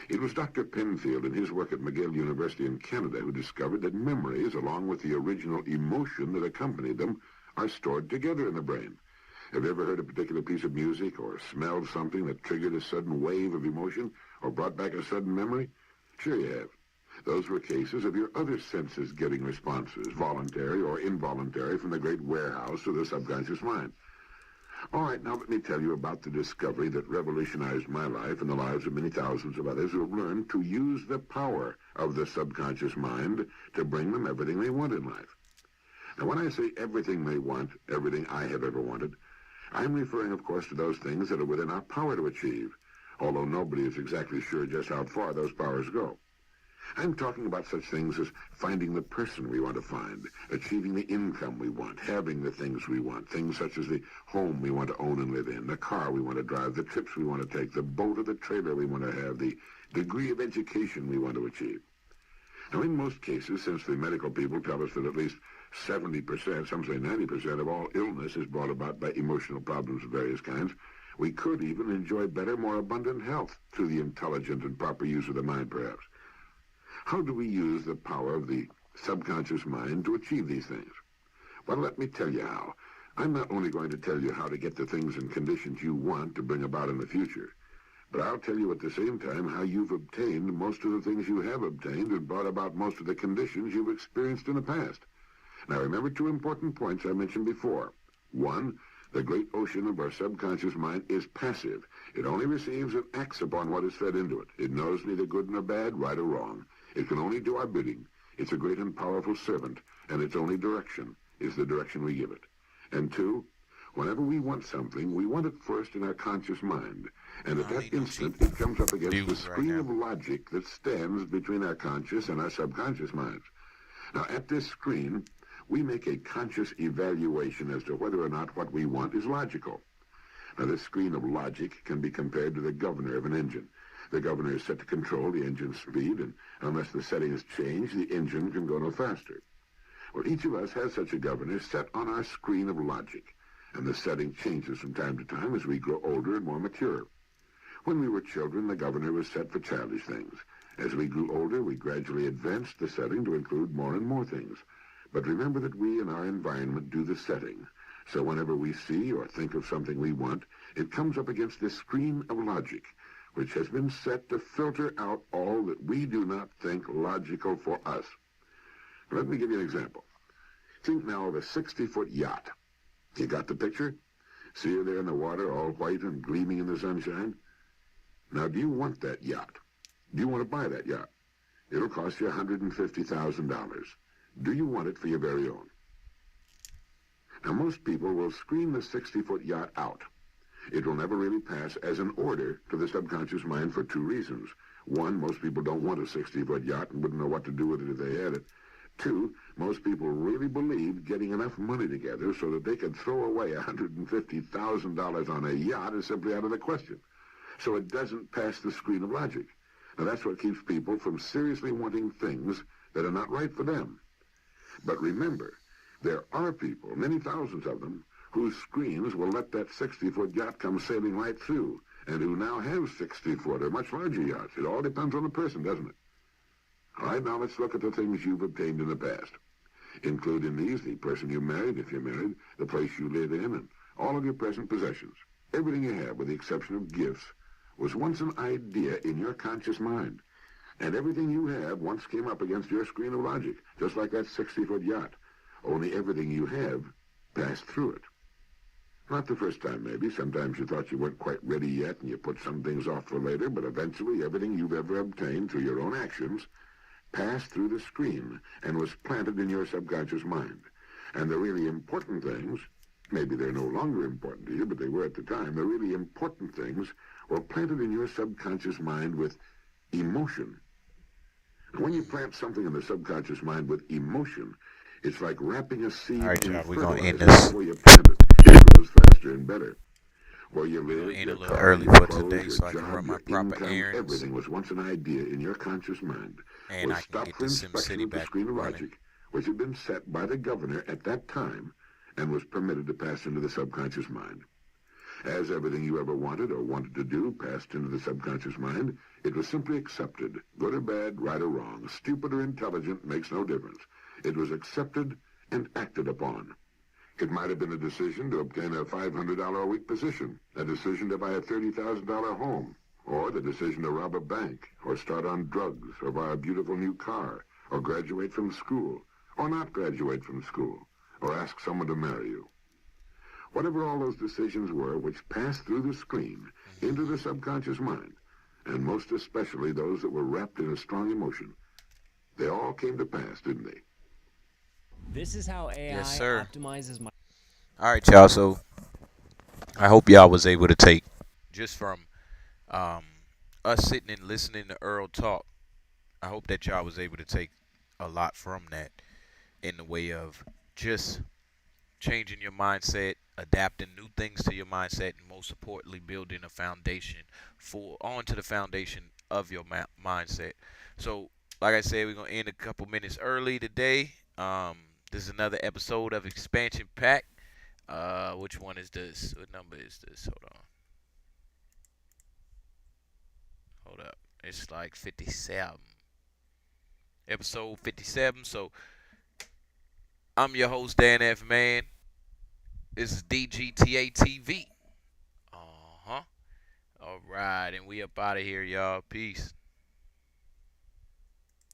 [SPEAKER 1] It was Dr. Penfield in his work at McGill University in Canada who discovered that memories, along with the original emotion that accompanied them, are stored together in the brain. Have you ever heard a particular piece of music or smelled something that triggered a sudden wave of emotion or brought back a sudden memory? Sure you have. Those were cases of your other senses getting responses, voluntary or involuntary, from the great warehouse of the subconscious mind. All right, now let me tell you about the discovery that revolutionized my life and the lives of many thousands of others who have learned to use the power of the subconscious mind to bring them everything they want in life. Now, when I say everything they want, everything I have ever wanted, I'm referring, of course, to those things that are within our power to achieve, although nobody is exactly sure just how far those powers go. I'm talking about such things as finding the person we want to find, achieving the income we want, having the things we want, things such as the home we want to own and live in, the car we want to drive, the trips we want to take, the boat or the trailer we want to have, the degree of education we want to achieve. Now, in most cases, since the medical people tell us that at least 70%, some say 90% of all illness is brought about by emotional problems of various kinds, we could even enjoy better, more abundant health through the intelligent and proper use of the mind, perhaps. How do we use the power of the subconscious mind to achieve these things? Well, let me tell you how. I'm not only going to tell you how to get the things and conditions you want to bring about in the future, but I'll tell you at the same time how you've obtained most of the things you have obtained and brought about most of the conditions you've experienced in the past. Now remember two important points I mentioned before. One, the great ocean of our subconscious mind is passive. It only receives and acts upon what is fed into it. It knows neither good nor bad, right or wrong. It can only do our bidding. It's a great and powerful servant, and its only direction is the direction we give it. And two, whenever we want something, we want it first in our conscious mind. And at that instant, it comes up against the screen of logic that stands between our conscious and our subconscious minds. Now, at this screen, we make a conscious evaluation as to whether or not what we want is logical. Now, this screen of logic can be compared to the governor of an engine. The governor is set to control the engine's speed, and unless the settings change, the engine can go no faster. Well, each of us has such a governor set on our screen of logic, and the setting changes from time to time as we grow older and more mature. When we were children, the governor was set for childish things. As we grew older, we gradually advanced the setting to include more and more things. But remember that we and our environment do the setting. So whenever we see or think of something we want, it comes up against this screen of logic, which has been set to filter out all that we do not think logical for us. Let me give you an example. Think now of a 60-foot yacht. You got the picture? See her there in the water, all white and gleaming in the sunshine? Now, do you want that yacht? Do you want to buy that yacht? It'll cost you $150,000. Do you want it for your very own? Now, most people will screen the 60-foot yacht out. It will never really pass as an order to the subconscious mind for two reasons. One, most people don't want a 60-foot yacht and wouldn't know what to do with it if they had it. Two, most people really believe getting enough money together so that they could throw away $150,000 on a yacht is simply out of the question. So it doesn't pass the screen of logic. Now, that's what keeps people from seriously wanting things that are not right for them. But remember, there are people, many thousands of them, whose screens will let that 60-foot yacht come sailing right through, and who now have 60-foot or much larger yachts. It all depends on the person, doesn't it? All right, now let's look at the things you've obtained in the past. Include in these the person you married, if you're married, the place you live in, and all of your present possessions. Everything you have, with the exception of gifts, was once an idea in your conscious mind. And everything you have once came up against your screen of logic, just like that 60-foot yacht. Only everything you have passed through it. Not the first time, maybe. Sometimes you thought you weren't quite ready yet and you put some things off for later, but eventually everything you've ever obtained through your own actions passed through the screen and was planted in your subconscious mind. And the really important things, maybe they're no longer important to you, but they were at the time, the really important things were planted in your subconscious mind with emotion. And when you plant something in the subconscious mind with emotion, it's like wrapping a seed in fertilizer before you plant it. It grows faster and better. Where you live, your car, your clothes, your job, your income, everything was once an idea in your conscious mind. Was stopped for inspection at the screen of logic, which had been set by the governor at that time and was permitted to pass into the subconscious mind. As everything you ever wanted or wanted to do passed into the subconscious mind, it was simply accepted. Good or bad, right or wrong, stupid or intelligent, makes no difference. It was accepted and acted upon. It might have been a decision to obtain a $500 a week position, a decision to buy a $30,000 home, or the decision to rob a bank, or start on drugs, or buy a beautiful new car, or graduate from school, or not graduate from school, or ask someone to marry you. Whatever all those decisions were which passed through the screen into the subconscious mind, and most especially those that were wrapped in a strong emotion, they all came to pass, didn't they?
[SPEAKER 11] This is how AI optimizes my...
[SPEAKER 3] All right, y'all. So I hope y'all was able to take just from us sitting and listening to Earl talk. I hope that y'all was able to take a lot from that in the way of just changing your mindset, adapting new things to your mindset, and most importantly, building a foundation onto the foundation of your mindset. So, like I said, we're gonna end a couple minutes early today. This is another episode of Expansion Pack. Which one is this? What number is this? Hold up. It's like 57. Episode 57. So I'm your host, Dan F. Man. This is DGTA TV. All right, and we up out of here, y'all. Peace.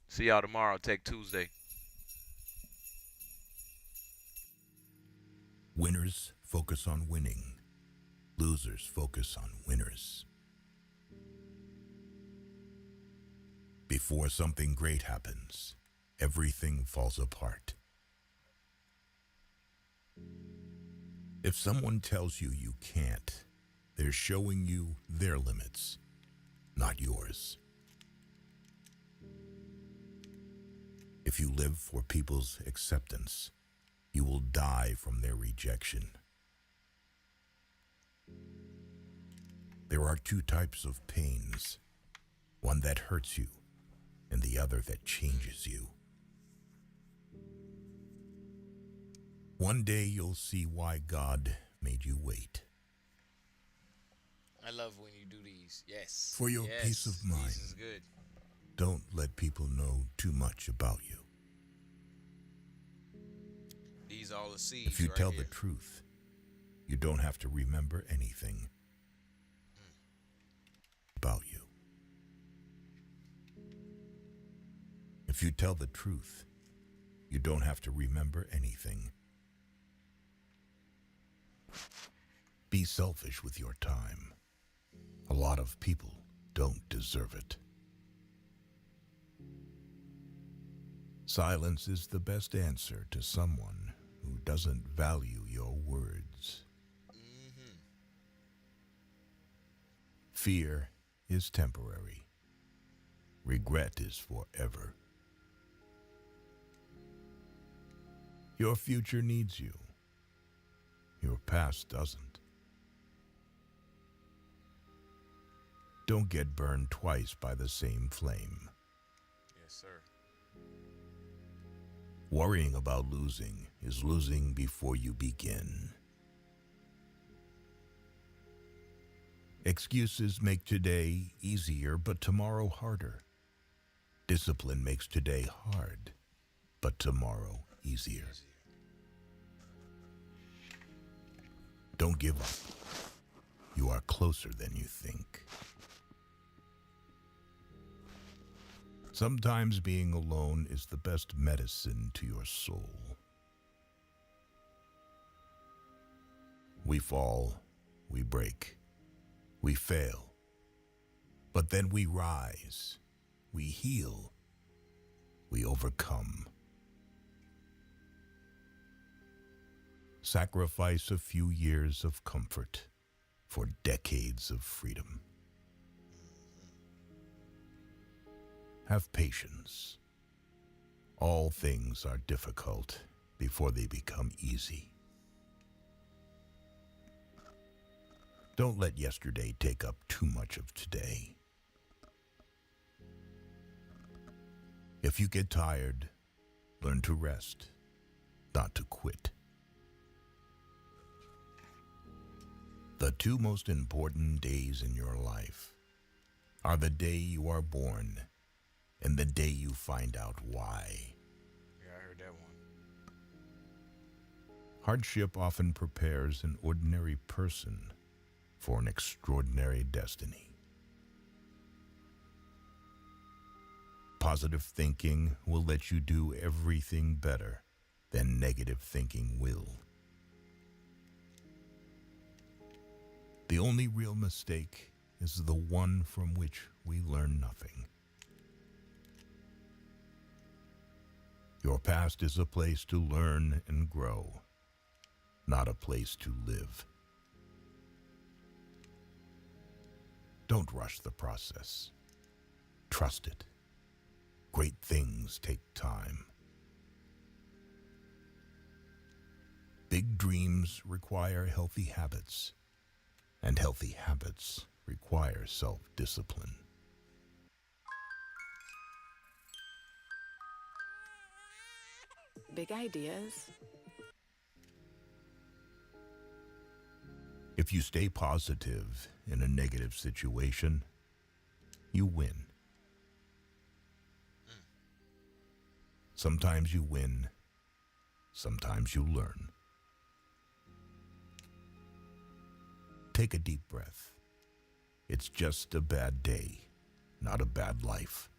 [SPEAKER 3] See y'all tomorrow. Tech Tuesday.
[SPEAKER 12] Winners focus on winning. Losers focus on winners. Before something great happens, everything falls apart. If someone tells you you can't, they're showing you their limits, not yours. If you live for people's acceptance, you will die from their rejection. There are two types of pains, one that hurts you and the other that changes you. One day you'll see why God made you wait.
[SPEAKER 3] I love when you do these. Yes.
[SPEAKER 12] For your
[SPEAKER 3] yes.
[SPEAKER 12] peace of mind,
[SPEAKER 3] This is good.
[SPEAKER 12] don't let people know too much about you.
[SPEAKER 3] These are all the seeds.
[SPEAKER 12] If you
[SPEAKER 3] right
[SPEAKER 12] tell
[SPEAKER 3] here.
[SPEAKER 12] the truth, you don't have to remember anything about you. If you tell the truth, you don't have to remember anything. Be selfish with your time. A lot of people don't deserve it. Silence is the best answer to someone who doesn't value your words. Fear is temporary. Regret is forever. Your future needs you. Your past doesn't. Don't get burned twice by the same flame.
[SPEAKER 3] Yes, sir.
[SPEAKER 12] Worrying about losing is losing before you begin. Excuses make today easier, but tomorrow harder. Discipline makes today hard, but tomorrow easier. Don't give up. You are closer than you think. Sometimes being alone is the best medicine to your soul. We fall, we break, we fail, but then we rise, we heal, we overcome. Sacrifice a few years of comfort for decades of freedom. Have patience. All things are difficult before they become easy. Don't let yesterday take up too much of today. If you get tired, learn to rest, not to quit. The two most important days in your life are the day you are born and the day you find out why.
[SPEAKER 3] Yeah, I heard that one.
[SPEAKER 12] Hardship often prepares an ordinary person for an extraordinary destiny. Positive thinking will let you do everything better than negative thinking will. The only real mistake is the one from which we learn nothing. Your past is a place to learn and grow, not a place to live. Don't rush the process. Trust it. Great things take time. Big dreams require healthy habits, and healthy habits require self-discipline.
[SPEAKER 4] Big ideas.
[SPEAKER 12] If you stay positive in a negative situation, you win. Sometimes you win, sometimes you learn. Take a deep breath. It's just a bad day, not a bad life.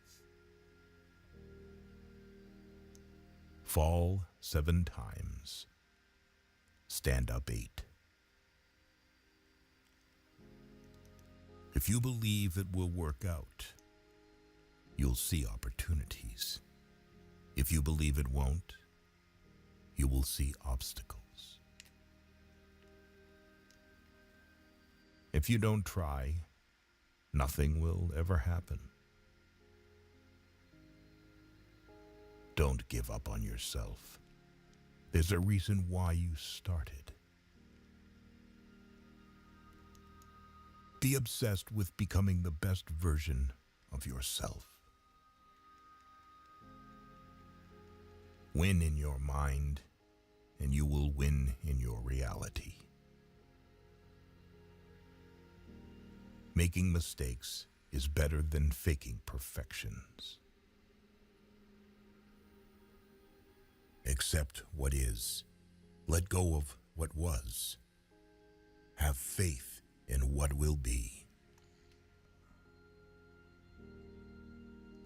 [SPEAKER 12] Fall 7 times. Stand Up 8. If you believe it will work out, you'll see opportunities. If you believe it won't, you will see obstacles. If you don't try, nothing will ever happen. Don't give up on yourself. There's a reason why you started. Be obsessed with becoming the best version of yourself. Win in your mind, and you will win in your reality. Making mistakes is better than faking perfections. Accept what is. Let go of what was. Have faith in what will be.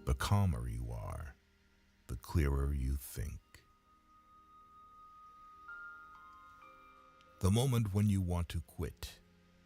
[SPEAKER 12] The calmer you are, the clearer you think. The moment when you want to quit